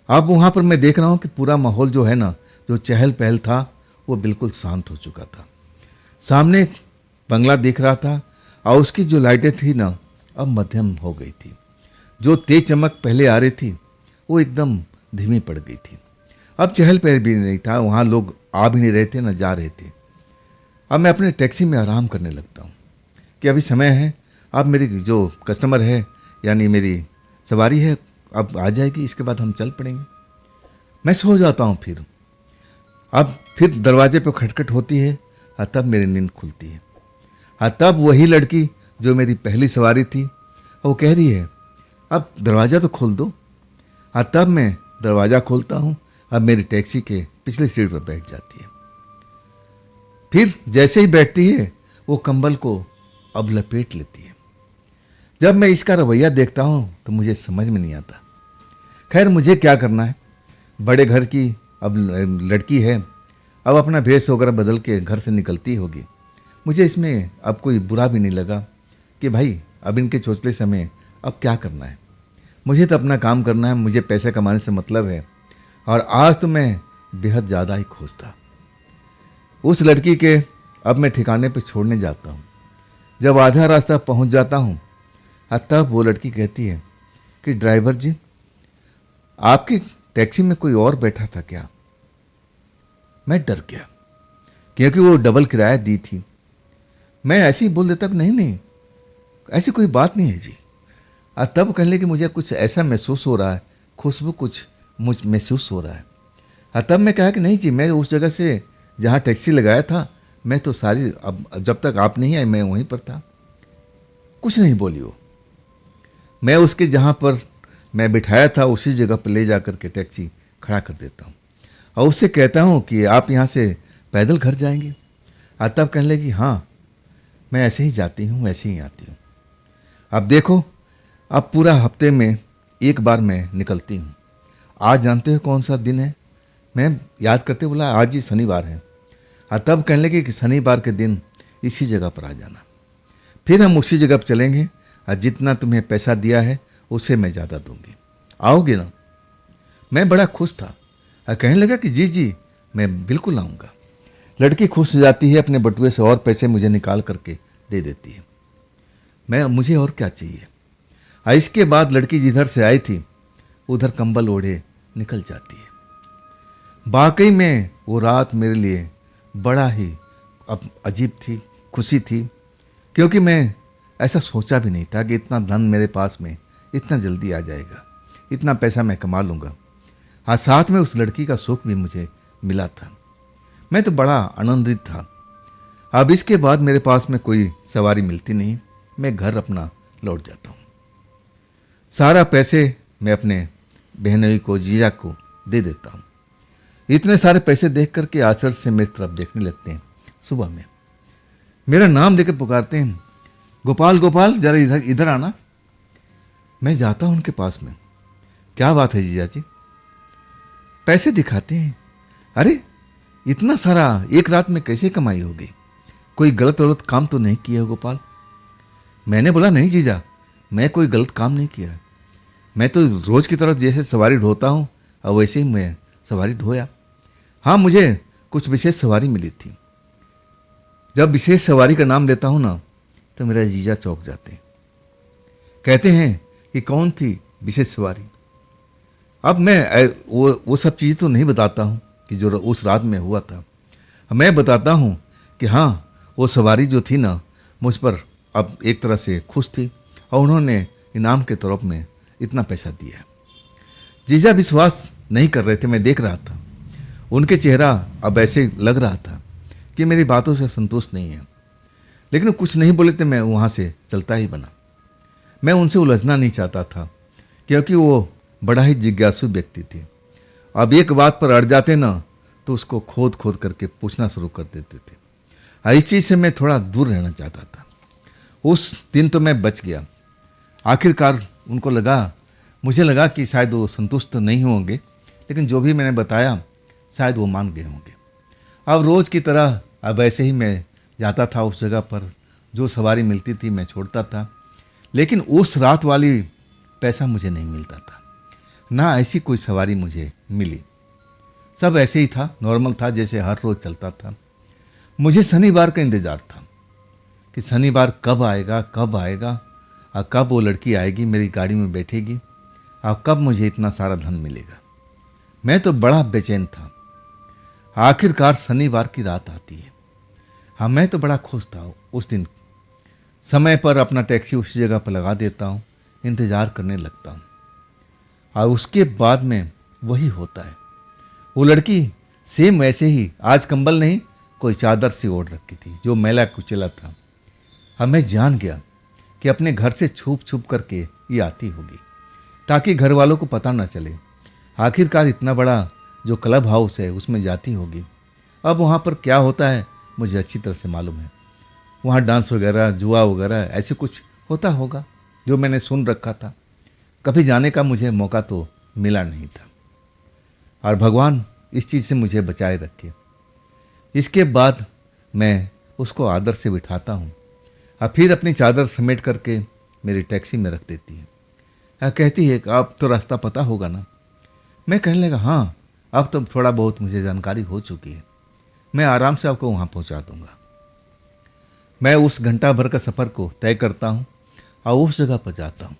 अब वहाँ पर मैं देख रहा हूँ कि पूरा माहौल जो है ना, जो चहल पहल था वो बिल्कुल शांत हो चुका था। सामने एक बंगला दिख रहा था और उसकी जो लाइटें थी ना अब मध्यम हो गई थी। जो तेज चमक पहले आ रही थी वो एकदम धीमी पड़ गई थी। अब चहल पहल भी नहीं था, वहाँ लोग आ भी नहीं रहे थे ना जा रहे थे। अब मैं अपने टैक्सी में आराम करने लगता हूँ कि अभी समय है, अब मेरी जो कस्टमर है यानी मेरी सवारी है अब आ जाएगी, इसके बाद हम चल पड़ेंगे। मैं सो जाता हूँ। अब फिर दरवाजे पे खटखट होती है और तब मेरी नींद खुलती है। हाँ, तब वही लड़की जो मेरी पहली सवारी थी वो कह रही है अब दरवाज़ा तो खोल दो। हाँ, तब मैं दरवाज़ा खोलता हूँ। अब मेरी टैक्सी के पिछली सीट पर बैठ जाती है। फिर जैसे ही बैठती है वो कंबल को अब लपेट लेती है। जब मैं इसका रवैया देखता हूँ तो मुझे समझ में नहीं आता। खैर, मुझे क्या करना है, बड़े घर की अब लड़की है, अब अपना भेष वगैरह बदल के घर से निकलती होगी। मुझे इसमें अब कोई बुरा भी नहीं लगा कि भाई अब इनके चौचले समय अब क्या करना है, मुझे तो अपना काम करना है, मुझे पैसे कमाने से मतलब है। और आज तो मैं बेहद ज़्यादा ही खुश था। उस लड़की के अब मैं ठिकाने पे छोड़ने जाता हूँ। जब आधा रास्ता पहुँच जाता हूँ तब वो लड़की कहती है कि ड्राइवर जी, आपकी टैक्सी में कोई और बैठा था क्या? मैं डर गया क्योंकि वो डबल किराया दी थी। मैं ऐसे ही बोल देता कि नहीं नहीं, ऐसी कोई बात नहीं है जी। तब कहने लगी मुझे कुछ ऐसा महसूस हो रहा है, खुशबू कुछ मुझ महसूस हो रहा है। तब मैं कहा कि नहीं जी, मैं उस जगह से जहाँ टैक्सी लगाया था मैं तो सारी अब जब तक आप नहीं आए मैं वहीं पर था। कुछ नहीं बोली वो। मैं उसके जहाँ पर मैं बिठाया था उसी जगह पर ले जा कर के टैक्सी खड़ा कर देता हूँ और उससे कहता हूँ कि आप यहाँ से पैदल घर जाएंगे? तब कहने लगी हाँ, मैं ऐसे ही जाती हूँ, ऐसे ही आती हूँ। अब देखो, अब पूरा हफ्ते में एक बार मैं निकलती हूँ। आज जानते हो कौन सा दिन है? मैं याद करते बोला आज ही शनिवार है। तब कहने लगे कि शनिवार के दिन इसी जगह पर आ जाना, फिर हम उसी जगह पर चलेंगे और जितना तुम्हें पैसा दिया है उससे मैं ज़्यादा दूंगी, आओगे ना? मैं बड़ा खुश था और कहने लगा कि जी जी मैं बिल्कुल आऊँगा। लड़की खुश हो जाती है, अपने बटुए से और पैसे मुझे निकाल करके दे देती है। मुझे और क्या चाहिए। इसके बाद लड़की जिधर से आई थी उधर कंबल ओढ़े निकल जाती है। वाकई में वो रात मेरे लिए बड़ा ही अब अजीब थी, खुशी थी, क्योंकि मैं ऐसा सोचा भी नहीं था कि इतना धन मेरे पास में इतना जल्दी आ जाएगा, इतना पैसा मैं कमा लूँगा। हाँ, साथ में उस लड़की का सुख भी मुझे मिला था। मैं तो बड़ा आनंदित था। अब इसके बाद मेरे पास में कोई सवारी मिलती नहीं, मैं घर अपना लौट जाता हूँ। सारा पैसे मैं अपने बहनोई को, जीजा को दे देता हूँ। इतने सारे पैसे देख करके आश्चर्य से मेरी तरफ देखने लगते हैं। सुबह में मेरा नाम लेकर पुकारते हैं, गोपाल गोपाल जरा इधर इधर आना। मैं जाता हूँ उनके पास में। क्या बात है जीजा जी? पैसे दिखाते हैं। अरे इतना सारा एक रात में कैसे कमाई होगी? कोई गलत गलत काम तो नहीं किया हो गोपाल? मैंने बोला नहीं जीजा, मैं कोई गलत काम नहीं किया है। मैं तो रोज की तरह जैसे सवारी ढोता हूँ और वैसे ही मैं सवारी ढोया। हाँ, मुझे कुछ विशेष सवारी मिली थी। जब विशेष सवारी का नाम लेता हूँ ना तो मेरा जीजा चौंक जाते हैं, कहते हैं कि कौन थी विशेष सवारी। अब मैं वो सब चीज़ें तो नहीं बताता हूँ कि जो उस रात में हुआ था। मैं बताता हूँ कि हाँ, वो सवारी जो थी ना मुझ पर अब एक तरह से खुश थी और उन्होंने इनाम के तौर में इतना पैसा दिया। जीजा विश्वास नहीं कर रहे थे, मैं देख रहा था। उनके चेहरा अब ऐसे लग रहा था कि मेरी बातों से संतुष्ट नहीं है, लेकिन कुछ नहीं बोले थे। मैं वहाँ से चलता ही बना। मैं उनसे उलझना नहीं चाहता था क्योंकि वो बड़ा ही जिज्ञासु व्यक्ति थे। अब एक बात पर अड़ जाते ना तो उसको खोद खोद करके पूछना शुरू कर देते थे। इस चीज़ से मैं थोड़ा दूर रहना चाहता था। उस दिन तो मैं बच गया। आखिरकार मुझे लगा कि शायद वो संतुष्ट नहीं होंगे, लेकिन जो भी मैंने बताया शायद वो मान गए होंगे। अब रोज़ की तरह अब ऐसे ही मैं जाता था उस जगह पर, जो सवारी मिलती थी मैं छोड़ता था। लेकिन उस रात वाली पैसा मुझे नहीं मिलता था, ना ऐसी कोई सवारी मुझे मिली। सब ऐसे ही था, नॉर्मल था, जैसे हर रोज़ चलता था। मुझे शनिवार का इंतज़ार था कि शनिवार कब आएगा, कब आएगा, और कब वो लड़की आएगी, मेरी गाड़ी में बैठेगी, और कब मुझे इतना सारा धन मिलेगा। मैं तो बड़ा बेचैन था। आखिरकार शनिवार की रात आती है। हाँ, मैं तो बड़ा खुश था उस दिन। समय पर अपना टैक्सी उसी जगह पर लगा देता हूँ, इंतज़ार करने लगता हूँ, और उसके बाद में वही होता है। वो लड़की सेम वैसे ही, आज कंबल नहीं कोई चादर सी ओढ़ रखी थी, जो मैला कुचला था। अब मैं जान गया कि अपने घर से छुप छुप करके ये आती होगी, ताकि घर वालों को पता ना चले। आखिरकार इतना बड़ा जो क्लब हाउस है उसमें जाती होगी। अब वहाँ पर क्या होता है मुझे अच्छी तरह से मालूम है। वहाँ डांस वगैरह, जुआ वगैरह ऐसे कुछ होता होगा जो मैंने सुन रखा था। कभी जाने का मुझे मौका तो मिला नहीं था, और भगवान इस चीज़ से मुझे बचाए रखे। इसके बाद मैं उसको आदर से बिठाता हूँ, और फिर अपनी चादर समेट करके मेरी टैक्सी में रख देती है। कहती है कि अब तो रास्ता पता होगा ना। मैं कहने लगा हाँ, अब तो थोड़ा बहुत मुझे जानकारी हो चुकी है, मैं आराम से आपको वहाँ पहुँचा दूँगा। मैं उस घंटा भर का सफ़र को तय करता हूँ और उस जगह पर जाता हूँ।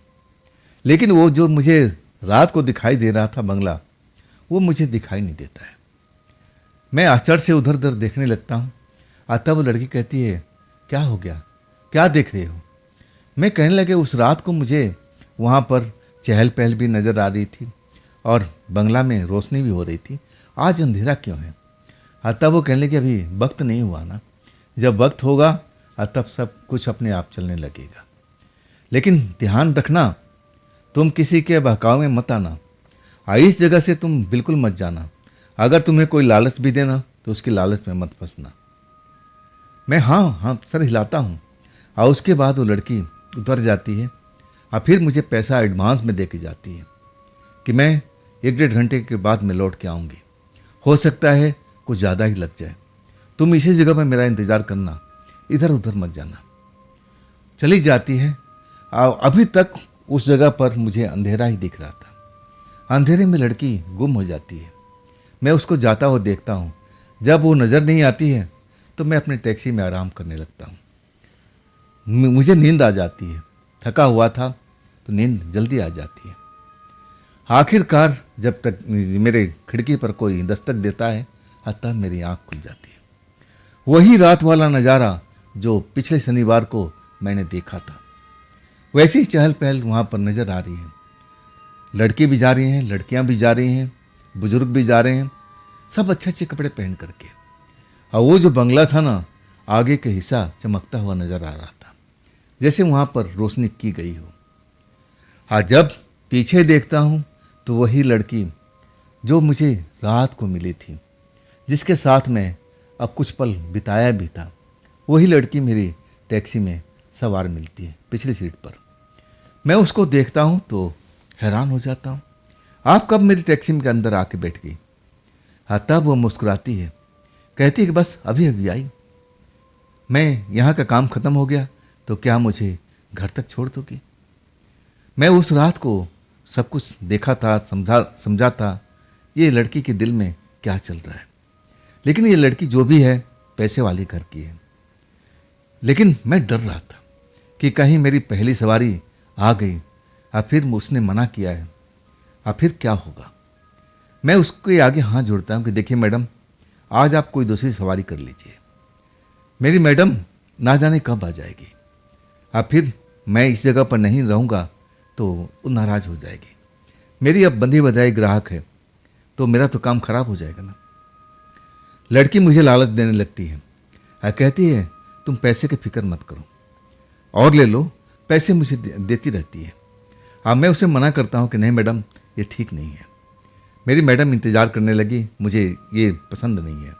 लेकिन वो जो मुझे रात को दिखाई दे रहा था बंगला, वो मुझे दिखाई नहीं देता है। मैं आश्चर्य से उधर उधर देखने लगता हूँ, और तब वो लड़की कहती है क्या हो गया, क्या देख रहे हो। मैं कहने लगे उस रात को मुझे वहाँ पर चहल पहल भी नज़र आ रही थी, और बंगला में रोशनी भी हो रही थी, आज अंधेरा क्यों है। तब वो कहने लगे अभी वक्त नहीं हुआ ना, जब वक्त होगा तब सब कुछ अपने आप चलने लगेगा। लेकिन ध्यान रखना, तुम किसी के बहकाव में मत आना, इस जगह से तुम बिल्कुल मत जाना। अगर तुम्हें कोई लालच भी देना तो उसकी लालच में मत फंसना। मैं हाँ सर हिलाता हूँ, और उसके बाद वो लड़की उतर जाती है, और फिर मुझे पैसा एडवांस में दे के जाती है कि मैं 1-1.5 घंटे के बाद मैं लौट के आऊँगी। हो सकता है कुछ ज़्यादा ही लग जाए, तुम इसी जगह पर मेरा इंतज़ार करना, इधर उधर मत जाना। चली जाती है। अभी तक उस जगह पर मुझे अंधेरा ही दिख रहा था। अंधेरे में लड़की गुम हो जाती है। मैं उसको जाता हुआ देखता हूँ। जब वो नज़र नहीं आती है तो मैं अपने टैक्सी में आराम करने लगता हूँ। मुझे नींद आ जाती है, थका हुआ था तो नींद जल्दी आ जाती है। आखिरकार जब तक मेरे खिड़की पर कोई दस्तक देता है तब मेरी आँख खुल जाती है। वही रात वाला नज़ारा जो पिछले शनिवार को मैंने देखा था, वैसी चहल पहल वहाँ पर नज़र आ रही है। लड़के भी जा रही हैं, लड़कियाँ भी जा रही हैं, बुजुर्ग भी जा रहे हैं, सब अच्छे अच्छे कपड़े पहन करके। और वो जो बंगला था ना, आगे का हिस्सा चमकता हुआ नज़र आ रहा था, जैसे वहाँ पर रोशनी की गई हो। हाँ, जब पीछे देखता हूँ तो वही लड़की जो मुझे रात को मिली थी, जिसके साथ में अब कुछ पल बिताया भी था, वही लड़की मेरी टैक्सी में सवार मिलती है पिछली सीट पर। मैं उसको देखता हूँ तो हैरान हो जाता हूँ, आप कब मेरी टैक्सी में के अंदर आके बैठ गई। हाँ, तब वो मुस्कुराती है, कहती है कि बस अभी अभी आई, मैं यहाँ का काम ख़त्म हो गया तो क्या मुझे घर तक छोड़ दोगी। मैं उस रात को सब कुछ देखा था, समझा था ये लड़की के दिल में क्या चल रहा है। लेकिन ये लड़की जो भी है पैसे वाली घर की है। लेकिन मैं डर रहा था कि कहीं मेरी पहली सवारी आ गई और फिर उसने मना किया है और फिर क्या होगा। मैं उसके आगे हाथ जोड़ता हूँ कि देखिए मैडम, आज आप कोई दूसरी सवारी कर लीजिए, मेरी मैडम ना जाने कब आ जाएगी, अब फिर मैं इस जगह पर नहीं रहूँगा तो वो नाराज़ हो जाएगी। मेरी अब बंधी बधाई ग्राहक है तो मेरा तो काम खराब हो जाएगा ना। लड़की मुझे लालच देने लगती है और कहती है तुम पैसे की फिक्र मत करो और ले लो, पैसे मुझे देती रहती है। अब मैं उसे मना करता हूँ कि नहीं मैडम, ये ठीक नहीं है, मेरी मैडम इंतज़ार करने लगी, मुझे ये पसंद नहीं है,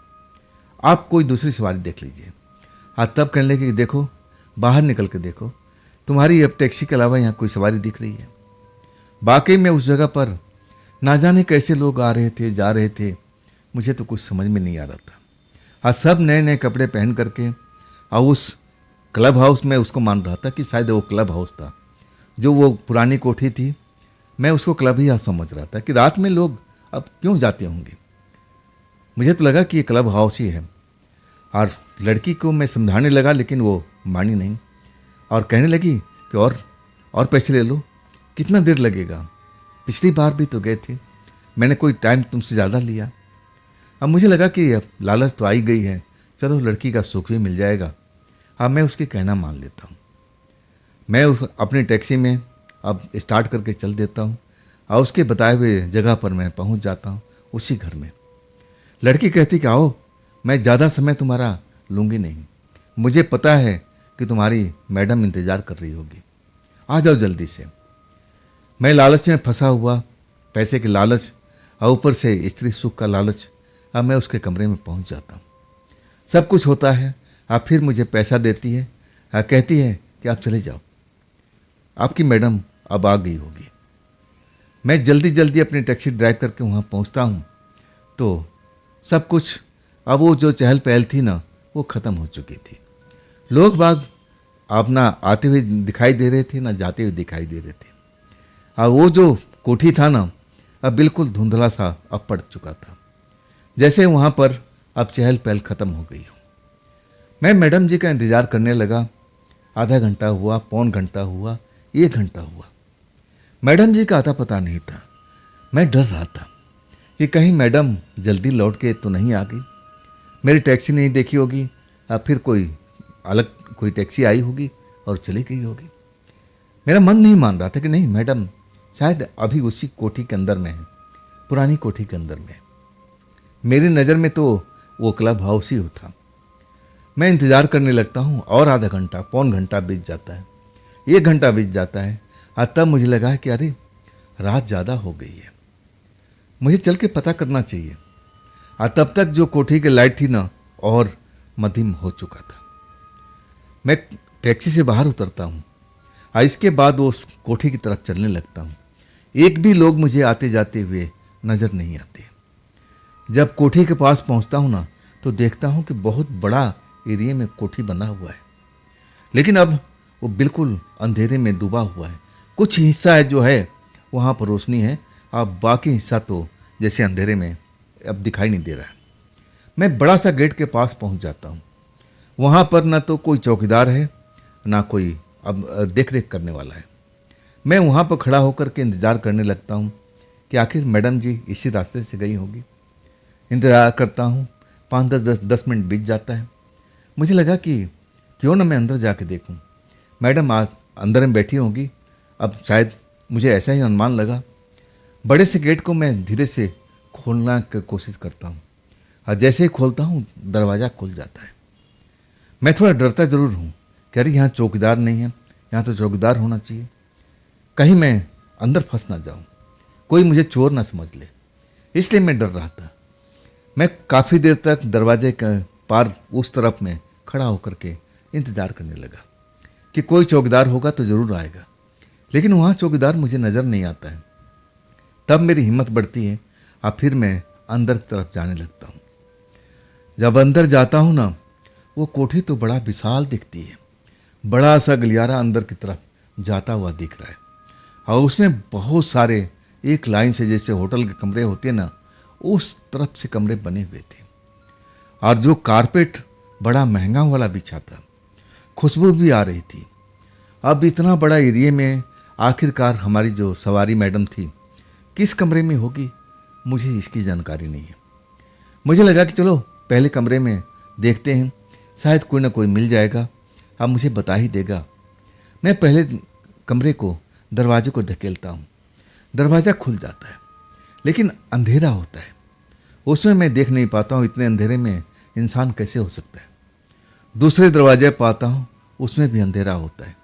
आप कोई दूसरी सवारी देख लीजिए। हाँ, तब कहने लगी कि देखो बाहर निकल के देखो, तुम्हारी अब टैक्सी के अलावा यहाँ कोई सवारी दिख रही है। वाकई में उस जगह पर ना जाने कैसे लोग आ रहे थे, जा रहे थे, मुझे तो कुछ समझ में नहीं आ रहा था। हाँ, सब नए नए कपड़े पहन करके और उस क्लब हाउस में उसको मान रहा था कि शायद वो क्लब हाउस था। जो वो पुरानी कोठी थी, मैं उसको क्लब ही समझ रहा था कि रात में लोग अब क्यों जाते होंगे। मुझे तो लगा कि ये क्लब हाउस ही है। और लड़की को मैं समझाने लगा, लेकिन वो मानी नहीं और कहने लगी कि और पैसे ले लो, कितना देर लगेगा, पिछली बार भी तो गए थे, मैंने कोई टाइम तुमसे ज़्यादा लिया। अब मुझे लगा कि अब लालच तो आई गई है, चलो लड़की का सुख भी मिल जाएगा। अब मैं उसके कहना मान लेता हूँ। मैं अपनी टैक्सी में अब स्टार्ट करके चल देता हूँ और उसके बताए हुए जगह पर मैं पहुँच जाता हूँ, उसी घर में। लड़की कहती कि आओ, मैं ज़्यादा समय तुम्हारा लूँगी नहीं, मुझे पता है कि तुम्हारी मैडम इंतज़ार कर रही होगी, आ जाओ जल्दी से। मैं लालच में फंसा हुआ, पैसे की लालच और ऊपर से स्त्री सुख का लालच। अब मैं उसके कमरे में पहुंच जाता हूँ, सब कुछ होता है। अब फिर मुझे पैसा देती है, कहती है कि आप चले जाओ, आपकी मैडम अब आ गई होगी। मैं जल्दी जल्दी अपनी टैक्सी ड्राइव करके वहाँ पहुँचता हूँ तो सब कुछ, अब वो जो चहल पहल थी ना, वो ख़त्म हो चुकी थी। लोग बाग अब ना आते हुए दिखाई दे रहे थे, ना जाते हुए दिखाई दे रहे थे। और वो जो कोठी था ना, अब बिल्कुल धुंधला सा अब पड़ चुका था, जैसे वहाँ पर अब चहल पहल ख़त्म हो गई हो। मैं मैडम जी का इंतज़ार करने लगा। आधा घंटा हुआ, पौन घंटा हुआ, 1 घंटा हुआ, मैडम जी का आता पता नहीं था। मैं डर रहा था कि कहीं मैडम जल्दी लौट के तो नहीं आ गई, मेरी टैक्सी नहीं देखी होगी, अब फिर कोई अलग कोई टैक्सी आई होगी और चली गई होगी। मेरा मन नहीं मान रहा था कि नहीं, मैडम शायद अभी उसी कोठी के अंदर में है, पुरानी कोठी के अंदर में है। मेरी नज़र में तो वो क्लब हाउस ही था। मैं इंतज़ार करने लगता हूँ और आधा घंटा, पौन घंटा बीत जाता है, 1 घंटा बीत जाता है। और तब मुझे लगा कि अरे रात ज़्यादा हो गई है, मुझे चल के पता करना चाहिए। और तब तक जो कोठी की लाइट थी ना, और मध्यम हो चुका था। मैं टैक्सी से बाहर उतरता हूँ और इसके बाद उस कोठी की तरफ चलने लगता हूँ। एक भी लोग मुझे आते जाते हुए नज़र नहीं आते। जब कोठी के पास पहुँचता हूँ ना, तो देखता हूँ कि बहुत बड़ा एरिया में कोठी बना हुआ है, लेकिन अब वो बिल्कुल अंधेरे में डूबा हुआ है। कुछ हिस्सा है जो है वहाँ पर रोशनी है, अब बाकी हिस्सा तो जैसे अंधेरे में अब दिखाई नहीं दे रहा है। मैं बड़ा सा गेट के पास पहुँच जाता हूँ। वहाँ पर ना तो कोई चौकीदार है, ना कोई अब देख रेख करने वाला है। मैं वहाँ पर खड़ा होकर के इंतज़ार करने लगता हूँ कि आखिर मैडम जी इसी रास्ते से गई होगी। इंतज़ार करता हूँ, 5-10 मिनट बीत जाता है। मुझे लगा कि क्यों ना मैं अंदर जाके देखूँ, मैडम आज अंदर में बैठी होंगी। अब शायद मुझे ऐसा ही अनुमान लगा। बड़े से गेट को मैं धीरे से खोलना की कोशिश करता हूँ और जैसे ही खोलता हूँ, दरवाज़ा खुल जाता है। मैं थोड़ा डरता ज़रूर हूँ कि अरे यहाँ चौकीदार नहीं है, यहाँ तो चौकीदार होना चाहिए, कहीं मैं अंदर फंस ना जाऊँ, कोई मुझे चोर ना समझ ले, इसलिए मैं डर रहा था। मैं काफ़ी देर तक दरवाजे के पार उस तरफ में खड़ा होकर के इंतज़ार करने लगा कि कोई चौकीदार होगा तो ज़रूर आएगा, लेकिन वहाँ चौकीदार मुझे नज़र नहीं आता है। तब मेरी हिम्मत बढ़ती है और फिर मैं अंदर की तरफ जाने लगता हूँ। जब अंदर जाता हूँ ना, वो कोठी तो बड़ा विशाल दिखती है, बड़ा सा गलियारा अंदर की तरफ जाता हुआ दिख रहा है और उसमें बहुत सारे एक लाइन से, जैसे होटल के कमरे होते हैं ना, उस तरफ से कमरे बने हुए थे। और जो कारपेट बड़ा महंगा वाला बिछा था, खुशबू भी आ रही थी। अब इतना बड़ा एरिया में आखिरकार हमारी जो सवारी मैडम थी किस कमरे में होगी, मुझे इसकी जानकारी नहीं है। मुझे लगा कि चलो पहले कमरे में देखते हैं, शायद कोई ना कोई मिल जाएगा, अब मुझे बता ही देगा। मैं पहले कमरे को, दरवाजे को धकेलता हूँ, दरवाज़ा खुल जाता है, लेकिन अंधेरा होता है, उसमें मैं देख नहीं पाता हूँ। इतने अंधेरे में इंसान कैसे हो सकता है। दूसरे दरवाजे पाता हूँ, उसमें भी अंधेरा होता है।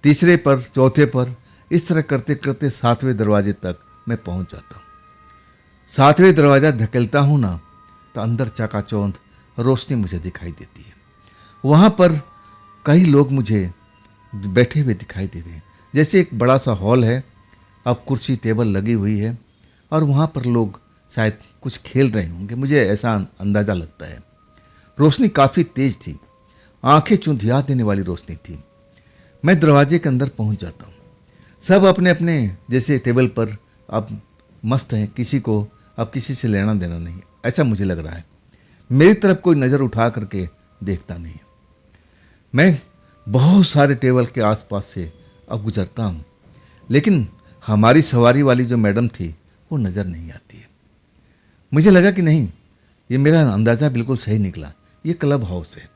तीसरे पर, चौथे पर, इस तरह करते करते 7वें दरवाजे तक मैं पहुँच जाता हूँ। 7वें दरवाज़ा धकेलता हूँ ना, तो अंदर चकाचौंध रोशनी मुझे दिखाई देती है। वहाँ पर कई लोग मुझे बैठे हुए दिखाई दे रहे हैं, जैसे एक बड़ा सा हॉल है, अब कुर्सी टेबल लगी हुई है और वहाँ पर लोग शायद कुछ खेल रहे होंगे, मुझे ऐसा अंदाज़ा लगता है। रोशनी काफ़ी तेज थी, आंखें चुंधिया देने वाली रोशनी थी। मैं दरवाजे के अंदर पहुंच जाता हूँ। सब अपने अपने जैसे टेबल पर अब मस्त हैं, किसी को अब किसी से लेना देना नहीं है, ऐसा मुझे लग रहा है। मेरी तरफ कोई नज़र उठा करके देखता नहीं है। मैं बहुत सारे टेबल के आसपास से अब गुजरता हूँ, लेकिन हमारी सवारी वाली जो मैडम थी वो नज़र नहीं आती है। मुझे लगा कि नहीं, ये मेरा अंदाज़ा बिल्कुल सही निकला। ये क्लब हाउस है,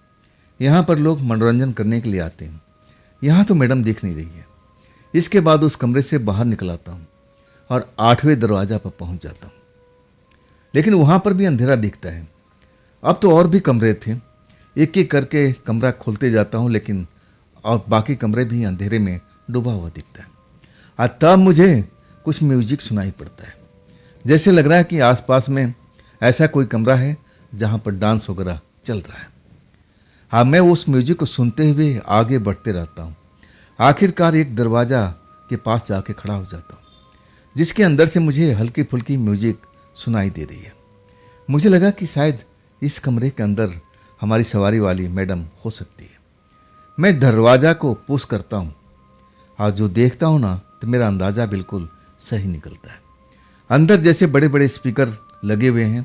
यहाँ पर लोग मनोरंजन करने के लिए आते हैं। यहाँ तो मैडम दिख नहीं रही है। इसके बाद उस कमरे से बाहर निकल आता हूँ और 8वें दरवाज़ा पर पहुँच जाता हूँ, लेकिन वहाँ पर भी अंधेरा दिखता है। अब तो और भी कमरे थे, एक एक करके कमरा खोलते जाता हूँ, लेकिन और बाकी कमरे भी अंधेरे में डूबा हुआ दिखता है। और तब मुझे कुछ म्यूजिक सुनाई पड़ता है, जैसे लग रहा है कि आसपास में ऐसा कोई कमरा है जहाँ पर डांस वगैरह चल रहा है। हाँ, मैं उस म्यूजिक को सुनते हुए आगे बढ़ते रहता हूँ। आखिरकार एक दरवाज़ा के पास जाके खड़ा हो जाता हूँ, जिसके अंदर से मुझे हल्की फुल्की म्यूजिक सुनाई दे रही है। मुझे लगा कि शायद इस कमरे के अंदर हमारी सवारी वाली मैडम हो सकती है। मैं दरवाज़ा को पुश करता हूँ और जो देखता हूँ ना, तो मेरा अंदाज़ा बिल्कुल सही निकलता है। अंदर जैसे बड़े बड़े स्पीकर लगे हुए हैं,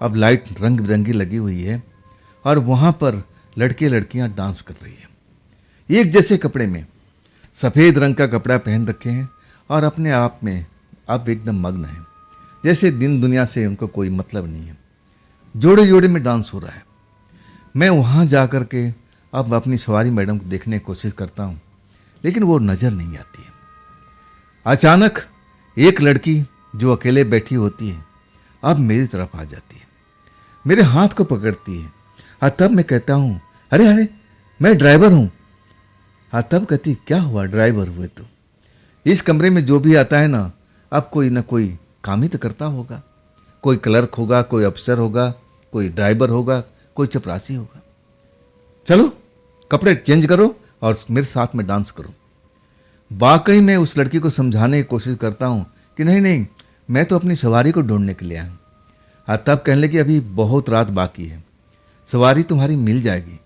अब लाइट रंग बिरंगी लगी हुई है और वहाँ पर लड़के लड़कियाँ डांस कर रही हैं। एक जैसे कपड़े में, सफ़ेद रंग का कपड़ा पहन रखे हैं और अपने आप में अब एकदम मग्न हैं, जैसे दिन दुनिया से उनको कोई मतलब नहीं है। जोड़े जोड़े में डांस हो रहा है। मैं वहाँ जा कर के अब अपनी सवारी मैडम को देखने की कोशिश करता हूँ, लेकिन वो नज़र नहीं आती है। अचानक एक लड़की जो अकेले बैठी होती है अब मेरी तरफ आ जाती है, मेरे हाथ को पकड़ती है। हाँ, तब मैं कहता हूँ, अरे अरे मैं ड्राइवर हूँ। हाँ, तब कहती, क्या हुआ ड्राइवर हुए तो? इस कमरे में जो भी आता है ना, अब कोई ना कोई काम ही तो करता होगा। कोई क्लर्क होगा, कोई अफसर होगा, कोई ड्राइवर होगा, कोई चपरासी होगा। चलो कपड़े चेंज करो और मेरे साथ में डांस करो। वाकई मैं उस लड़की को समझाने की कोशिश करता हूँ कि नहीं नहीं, मैं तो अपनी सवारी को ढूंढने के लिए आया हूँ। हाँ, तब कहने लगी, अभी बहुत रात बाकी है, सवारी तुम्हारी मिल जाएगी,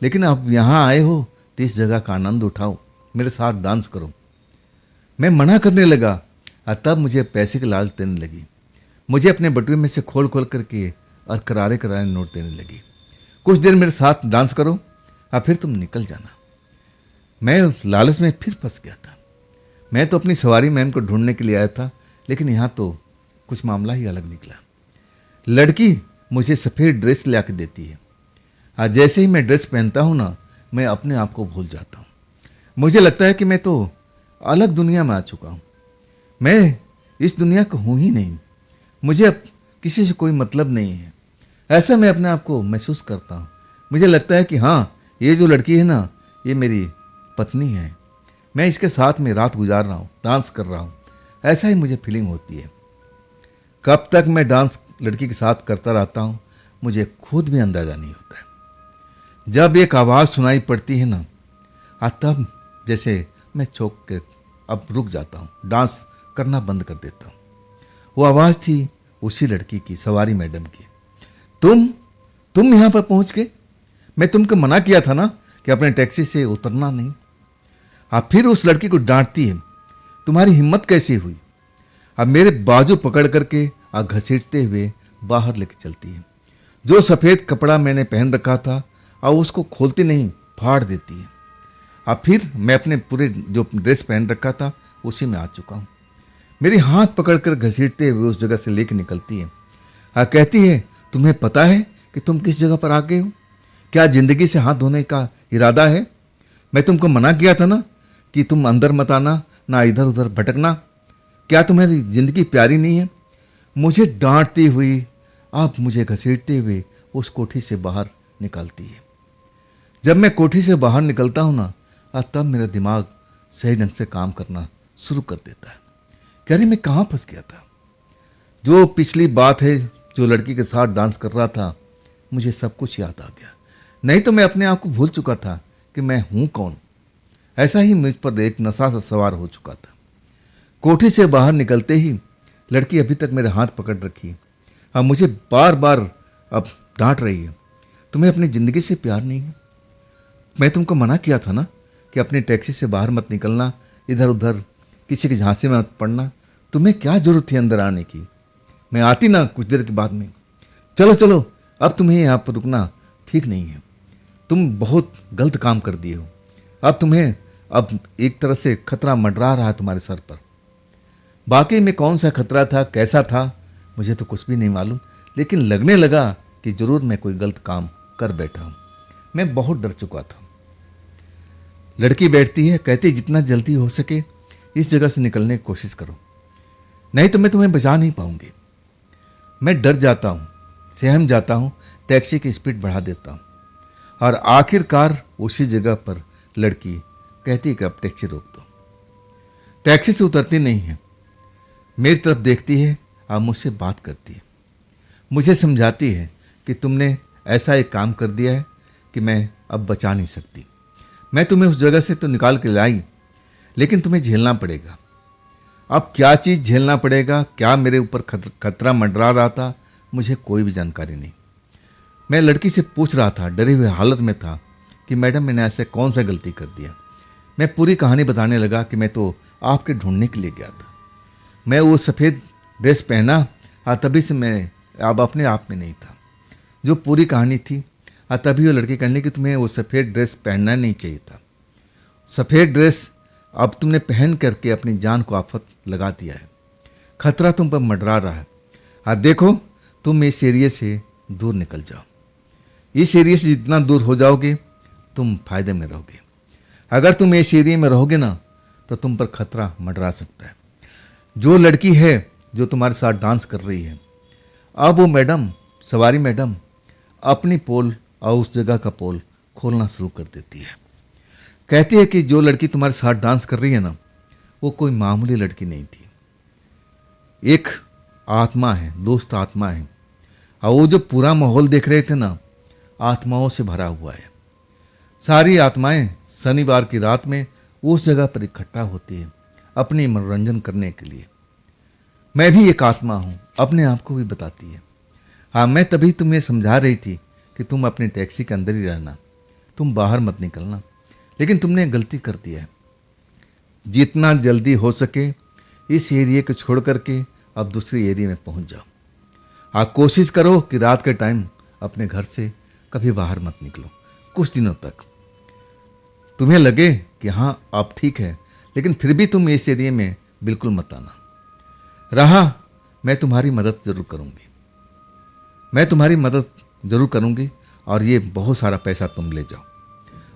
लेकिन अब यहाँ आए हो तो इस जगह का आनंद उठाओ, मेरे साथ डांस करो। मैं मना करने लगा और तब मुझे पैसे की लालच देने लगी। मुझे अपने बटुए में से खोल खोल करके और करारे करारे नोट देने लगी। कुछ देर मेरे साथ डांस करो और फिर तुम निकल जाना। मैं लालच में फिर फंस गया था। मैं तो अपनी सवारी मैम को ढूंढने के लिए आया था, लेकिन यहाँ तो कुछ मामला ही अलग निकला। लड़की मुझे सफ़ेद ड्रेस ला के देती है। आज जैसे ही मैं ड्रेस पहनता हूँ ना, मैं अपने आप को भूल जाता हूँ। मुझे लगता है कि मैं तो अलग दुनिया में आ चुका हूँ। मैं इस दुनिया का हूँ ही नहीं। मुझे अब किसी से कोई मतलब नहीं है, ऐसा मैं अपने आप को महसूस करता हूँ। मुझे लगता है कि हाँ, ये जो लड़की है ना, ये मेरी पत्नी है। मैं इसके साथ में रात गुजार रहा हूँ, डांस कर रहा हूँ, ऐसा ही मुझे फीलिंग होती है। कब तक मैं डांस लड़की के साथ करता रहता हूँ, मुझे खुद भी अंदाज़ा नहीं होता है। जब एक आवाज़ सुनाई पड़ती है ना, तब जैसे मैं चौंक के अब रुक जाता हूँ, डांस करना बंद कर देता हूँ। वो आवाज़ थी उसी लड़की की, सवारी मैडम की। तुम यहाँ पर पहुँच गए? मैं तुमको मना किया था ना कि अपने टैक्सी से उतरना नहीं। आप फिर उस लड़की को डांटती है, तुम्हारी हिम्मत कैसी हुई? अब मेरे बाजू पकड़ करके घसीटते हुए बाहर लेके चलती है। जो सफ़ेद कपड़ा मैंने पहन रखा था और उसको खोलती नहीं, फाड़ देती है। अब फिर मैं अपने पूरे जो ड्रेस पहन रखा था उसी में आ चुका हूँ। मेरी हाथ पकड़कर घसीटते हुए उस जगह से लेके निकलती है। कहती है, तुम्हें पता है कि तुम किस जगह पर आ गए हो? क्या ज़िंदगी से हाथ धोने का इरादा है? मैं तुमको मना किया था ना कि तुम अंदर मत आना, ना इधर उधर भटकना। क्या तुम्हारी ज़िंदगी प्यारी नहीं है? मुझे डांटती हुई अब मुझे घसीटते हुए उस कोठी से बाहर निकालती है। जब मैं कोठी से बाहर निकलता हूँ ना, तब मेरा दिमाग सही ढंग से काम करना शुरू कर देता है। कह रही, मैं कहाँ फंस गया था? जो पिछली बात है, जो लड़की के साथ डांस कर रहा था, मुझे सब कुछ याद आ गया। नहीं तो मैं अपने आप को भूल चुका था कि मैं हूँ कौन। ऐसा ही मुझ पर एक नशा सा सवार हो चुका था। कोठी से बाहर निकलते ही लड़की अभी तक मेरे हाथ पकड़ रखी अब मुझे बार बार अब डांट रही है। तुम्हें अपनी ज़िंदगी से प्यार नहीं है? मैं तुमको मना किया था ना कि अपनी टैक्सी से बाहर मत निकलना, इधर उधर किसी के झांसे में मत पड़ना। तुम्हें क्या जरूरत थी अंदर आने की? मैं आती ना कुछ देर के बाद में। चलो चलो, अब तुम्हें यहाँ पर रुकना ठीक नहीं है। तुम बहुत गलत काम कर दिए हो। अब एक तरह से खतरा मंडरा रहा है तुम्हारे सर पर। बाकी में कौन सा खतरा था, कैसा था, मुझे तो कुछ भी नहीं मालूम, लेकिन लगने लगा कि जरूर मैं कोई गलत काम कर बैठा हूँ। मैं बहुत डर चुका था। लड़की बैठती है, कहती जितना जल्दी हो सके इस जगह से निकलने की कोशिश करो, नहीं तो मैं तुम्हें बचा नहीं पाऊंगी। मैं डर जाता हूँ, सहम जाता हूँ, टैक्सी की स्पीड बढ़ा देता हूँ और आखिरकार उसी जगह पर लड़की कहती है कि अब टैक्सी रोक दो। टैक्सी से उतरती नहीं है, मेरी तरफ देखती है और मुझसे बात करती है। मुझे समझाती है कि तुमने ऐसा एक काम कर दिया है कि मैं अब बचा नहीं सकती। मैं तुम्हें उस जगह से तो निकाल के लाई, लेकिन तुम्हें झेलना पड़ेगा। अब क्या चीज़ झेलना पड़ेगा, क्या मेरे ऊपर खतरा मंडरा रहा था, मुझे कोई भी जानकारी नहीं। मैं लड़की से पूछ रहा था, डरे हुए हालत में था कि मैडम मैंने ऐसे कौन सा गलती कर दिया। मैं पूरी कहानी बताने लगा कि मैं तो आपके ढूंढने के लिए गया था। मैं वो सफ़ेद ड्रेस पहना और तभी से मैं अब अपने आप में नहीं था। जो पूरी कहानी थी और तभी वो लड़की कहने कि तुम्हें वो सफ़ेद ड्रेस पहनना नहीं चाहिए था। सफ़ेद ड्रेस अब तुमने पहन करके अपनी जान को आफत लगा दिया है। खतरा तुम पर मंडरा रहा है। हाँ देखो, तुम इस एरिया से दूर निकल जाओ। इस एरिया से जितना दूर हो जाओगे तुम फायदे में रहोगे। अगर तुम इस एरिया में रहोगे ना तो तुम पर खतरा मंडरा सकता है। जो लड़की है जो तुम्हारे साथ डांस कर रही है, अब वो मैडम, सवारी मैडम, अपनी पोल और उस जगह का पोल खोलना शुरू कर देती है। कहती है कि जो लड़की तुम्हारे साथ डांस कर रही है ना, वो कोई मामूली लड़की नहीं थी। एक आत्मा है, दोस्त आत्मा है। और वो जो पूरा माहौल देख रहे थे ना, आत्माओं से भरा हुआ है। सारी आत्माएं शनिवार की रात में उस जगह पर इकट्ठा होती है अपनी मनोरंजन करने के लिए। मैं भी एक आत्मा हूँ, अपने आप को भी बताती है। हाँ, मैं तभी तुम्हें समझा रही थी कि तुम अपनी टैक्सी के अंदर ही रहना, तुम बाहर मत निकलना, लेकिन तुमने गलती कर दिया है। जितना जल्दी हो सके इस एरिया को छोड़ करके अब दूसरे एरिया में पहुंच जाओ। हाँ, कोशिश करो कि रात के टाइम अपने घर से कभी बाहर मत निकलो कुछ दिनों तक। तुम्हें लगे कि हाँ अब ठीक है, लेकिन फिर भी तुम इस एरिया में बिल्कुल मत आना। रहा, मैं तुम्हारी मदद जरूर करूँगी, मैं तुम्हारी मदद जरूर करूँगी और ये बहुत सारा पैसा तुम ले जाओ।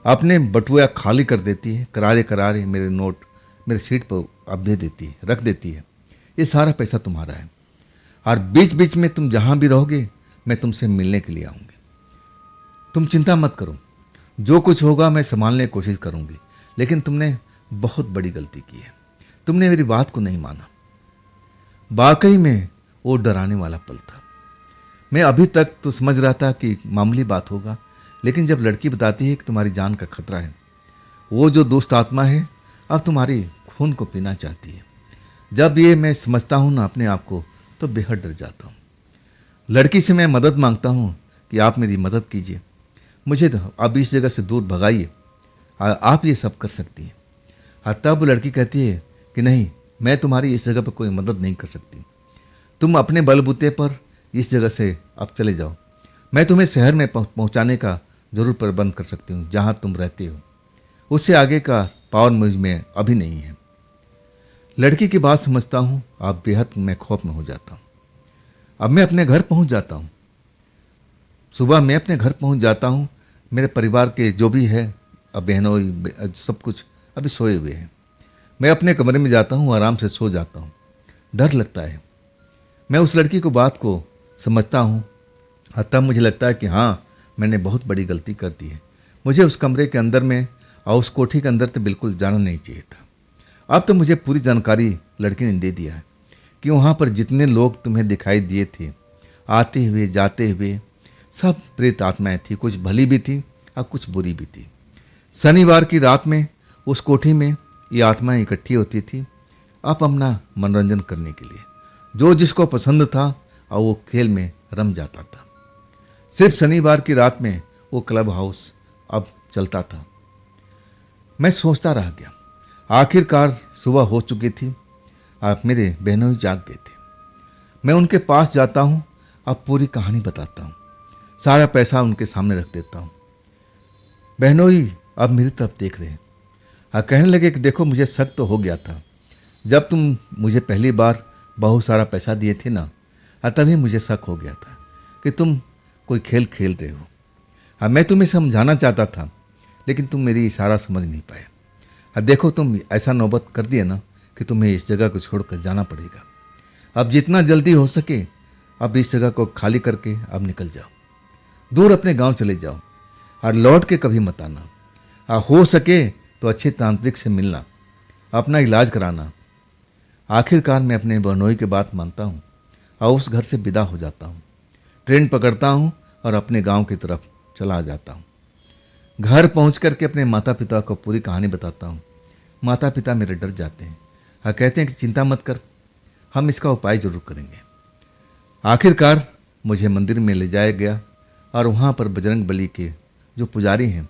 अपने बटुआ खाली कर देती है, करारे करारे मेरे नोट मेरे सीट पर अब दे देती है, रख देती है। ये सारा पैसा तुम्हारा है और बीच बीच में तुम जहाँ भी रहोगे मैं तुमसे मिलने के लिए आऊँगी। तुम चिंता मत करो, जो कुछ होगा मैं संभालने की कोशिश करूँगी, लेकिन तुमने बहुत बड़ी गलती की है। तुमने मेरी बात को नहीं माना। वाकई में वो डराने वाला पल था। मैं अभी तक तो समझ रहा था कि मामूली बात होगा, लेकिन जब लड़की बताती है कि तुम्हारी जान का खतरा है, वो जो दुष्ट आत्मा है अब तुम्हारी खून को पीना चाहती है। जब ये मैं समझता हूँ ना अपने आप को, तो बेहद डर जाता हूँ। लड़की से मैं मदद मांगता हूँ कि आप मेरी मदद कीजिए, मुझे तो अब इस जगह से दूर भगाइए, आप ये सब कर सकती हैं। हाँ, तब लड़की कहती है कि नहीं, मैं तुम्हारी इस जगह पर कोई मदद नहीं कर सकती। तुम अपने बलबूते पर इस जगह से अब चले जाओ। मैं तुम्हें शहर में पहुंचाने का जरूर प्रबंध कर सकती हूँ जहाँ तुम रहते हो। उससे आगे का पावर मुझ में अभी नहीं है। लड़की की बात समझता हूँ, अब बेहद मैं खौफ में हो जाता हूँ। अब मैं अपने घर पहुँच जाता हूँ। सुबह मैं अपने घर पहुँच जाता हूँ। मेरे परिवार के जो भी है, अब बहनों सब कुछ अभी सोए हुए हैं। मैं अपने कमरे में जाता हूँ, आराम से सो जाता हूँ। डर लगता है। मैं उस लड़की को बात को समझता हूँ और तब मुझे लगता है कि हाँ, मैंने बहुत बड़ी गलती कर दी है। मुझे उस कमरे के अंदर में और उस कोठी के अंदर तो बिल्कुल जाना नहीं चाहिए था। अब तो मुझे पूरी जानकारी लड़की ने दे दिया है कि वहाँ पर जितने लोग तुम्हें दिखाई दिए थे आते हुए जाते हुए, सब प्रेत आत्माएं थी। कुछ भली भी थी और कुछ बुरी भी थी। शनिवार की रात में उस कोठी में ये आत्माएं इकट्ठी होती थी अब अपना मनोरंजन करने के लिए। जो जिसको पसंद था और वो खेल में रम जाता था। सिर्फ शनिवार की रात में वो क्लब हाउस अब चलता था। मैं सोचता रह गया। आखिरकार सुबह हो चुकी थी और मेरे बहनोई जाग गए थे। मैं उनके पास जाता हूँ, अब पूरी कहानी बताता हूँ, सारा पैसा उनके सामने रख देता हूँ। बहनोई अब मेरी तरफ देख रहे हैं और कहने लगे कि देखो, मुझे शक तो हो गया था जब तुम मुझे पहली बार बहुत सारा पैसा दिए थे ना, तभी मुझे शक हो गया था कि तुम कोई खेल खेल रहे हो। हाँ, मैं तुम्हें समझाना चाहता था लेकिन तुम मेरी इशारा समझ नहीं पाए। हाँ, देखो तुम ऐसा नौबत कर दिए ना कि तुम्हें इस जगह को छोड़कर जाना पड़ेगा। अब जितना जल्दी हो सके अब इस जगह को खाली करके अब निकल जाओ, दूर अपने गांव चले जाओ और लौट के कभी मत आना। हो सके तो अच्छे तांत्रिक से मिलना, अपना इलाज कराना। आखिरकार मैं अपने बहनोई की बात मानता हूँ और उस घर से विदा हो जाता हूँ। ट्रेन पकड़ता हूँ और अपने गांव की तरफ चला जाता हूँ। घर पहुँच करके अपने माता पिता को पूरी कहानी बताता हूँ। माता पिता मेरे डर जाते हैं और कहते हैं कि चिंता मत कर, हम इसका उपाय जरूर करेंगे। आखिरकार मुझे मंदिर में ले जाया गया और वहाँ पर बजरंग बली के जो पुजारी हैं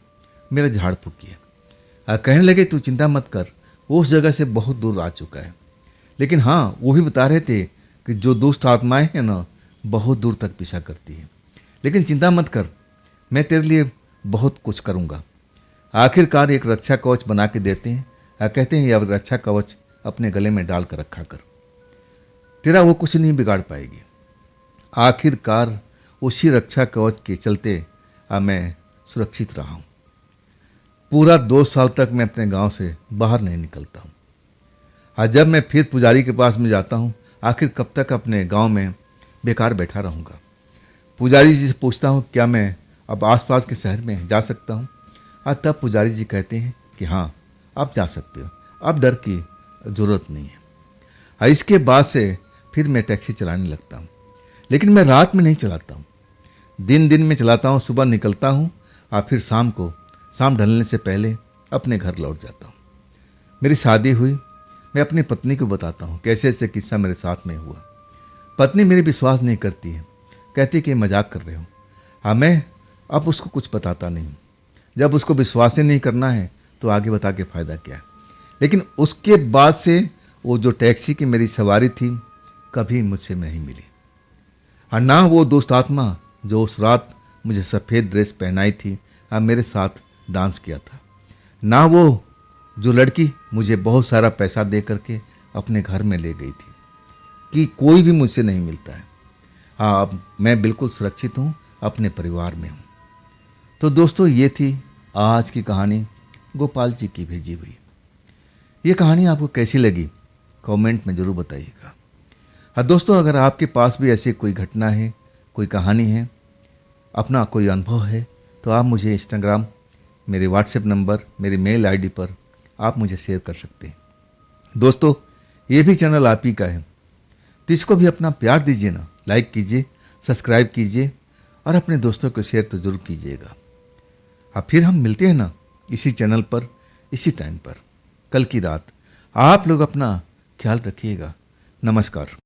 मेरा झाड़ फूक किया। कहने लगे तू चिंता मत कर, वो उस जगह से बहुत दूर आ चुका है। लेकिन हाँ, वो भी बता रहे थे कि जो दुष्ट आत्माएं हैं ना, बहुत दूर तक पीछा करती है। लेकिन चिंता मत कर, मैं तेरे लिए बहुत कुछ करूँगा। आखिरकार एक रक्षा कवच बना के देते हैं और कहते हैं यह रक्षा कवच अपने गले में डाल कर रखा कर, तेरा वो कुछ नहीं बिगाड़ पाएगी। आखिरकार उसी रक्षा कवच के चलते अब मैं सुरक्षित रहा हूँ। पूरा 2 साल तक मैं अपने गांव से बाहर नहीं निकलता हूँ। आज जब मैं फिर पुजारी के पास में जाता हूँ, आखिर कब तक अपने गांव में बेकार बैठा रहूँगा। पुजारी जी से पूछता हूँ क्या मैं अब आसपास के शहर में जा सकता हूँ। तब पुजारी जी कहते हैं कि हाँ, आप जा सकते हो, अब डर की ज़रूरत नहीं है। इसके बाद से फिर मैं टैक्सी चलाने लगता हूँ, लेकिन मैं रात में नहीं चलाता हूँ, दिन में चलाता हूँ। सुबह निकलता हूँ और फिर शाम ढलने से पहले अपने घर लौट जाता हूँ। मेरी शादी हुई, मैं अपनी पत्नी को बताता हूँ कैसे ऐसे किस्सा मेरे साथ में हुआ। पत्नी मेरी विश्वास नहीं करती है, कहती कि मजाक कर रहे हो। हाँ, मैं अब उसको कुछ बताता नहीं। जब उसको विश्वास ही नहीं करना है तो आगे बता के फ़ायदा क्या है। लेकिन उसके बाद से वो जो टैक्सी की मेरी सवारी थी कभी मुझसे नहीं मिली। और ना वो दोस्त आत्मा जो उस रात मुझे सफ़ेद ड्रेस पहनाई थी और मेरे साथ डांस किया था, ना वो जो लड़की मुझे बहुत सारा पैसा दे करके अपने घर में ले गई थी, कि कोई भी मुझसे नहीं मिलता है। हाँ, अब मैं बिल्कुल सुरक्षित हूँ, अपने परिवार में हूँ। तो दोस्तों, ये थी आज की कहानी गोपाल जी की भेजी हुई। ये कहानी आपको कैसी लगी कमेंट में ज़रूर बताइएगा। हाँ दोस्तों, अगर आपके पास भी ऐसी कोई घटना है, कोई कहानी है, अपना कोई अनुभव है, तो आप मुझे इंस्टाग्राम, मेरे व्हाट्सएप नंबर, मेरी मेल आईडी पर आप मुझे शेयर कर सकते हैं। दोस्तों, ये भी चैनल आप ही का है, तो इसको भी अपना प्यार दीजिए ना, लाइक कीजिए, सब्सक्राइब कीजिए और अपने दोस्तों को शेयर तो जरूर कीजिएगा। अब फिर हम मिलते हैं ना इसी चैनल पर, इसी टाइम पर, कल की रात। आप लोग अपना ख्याल रखिएगा। नमस्कार।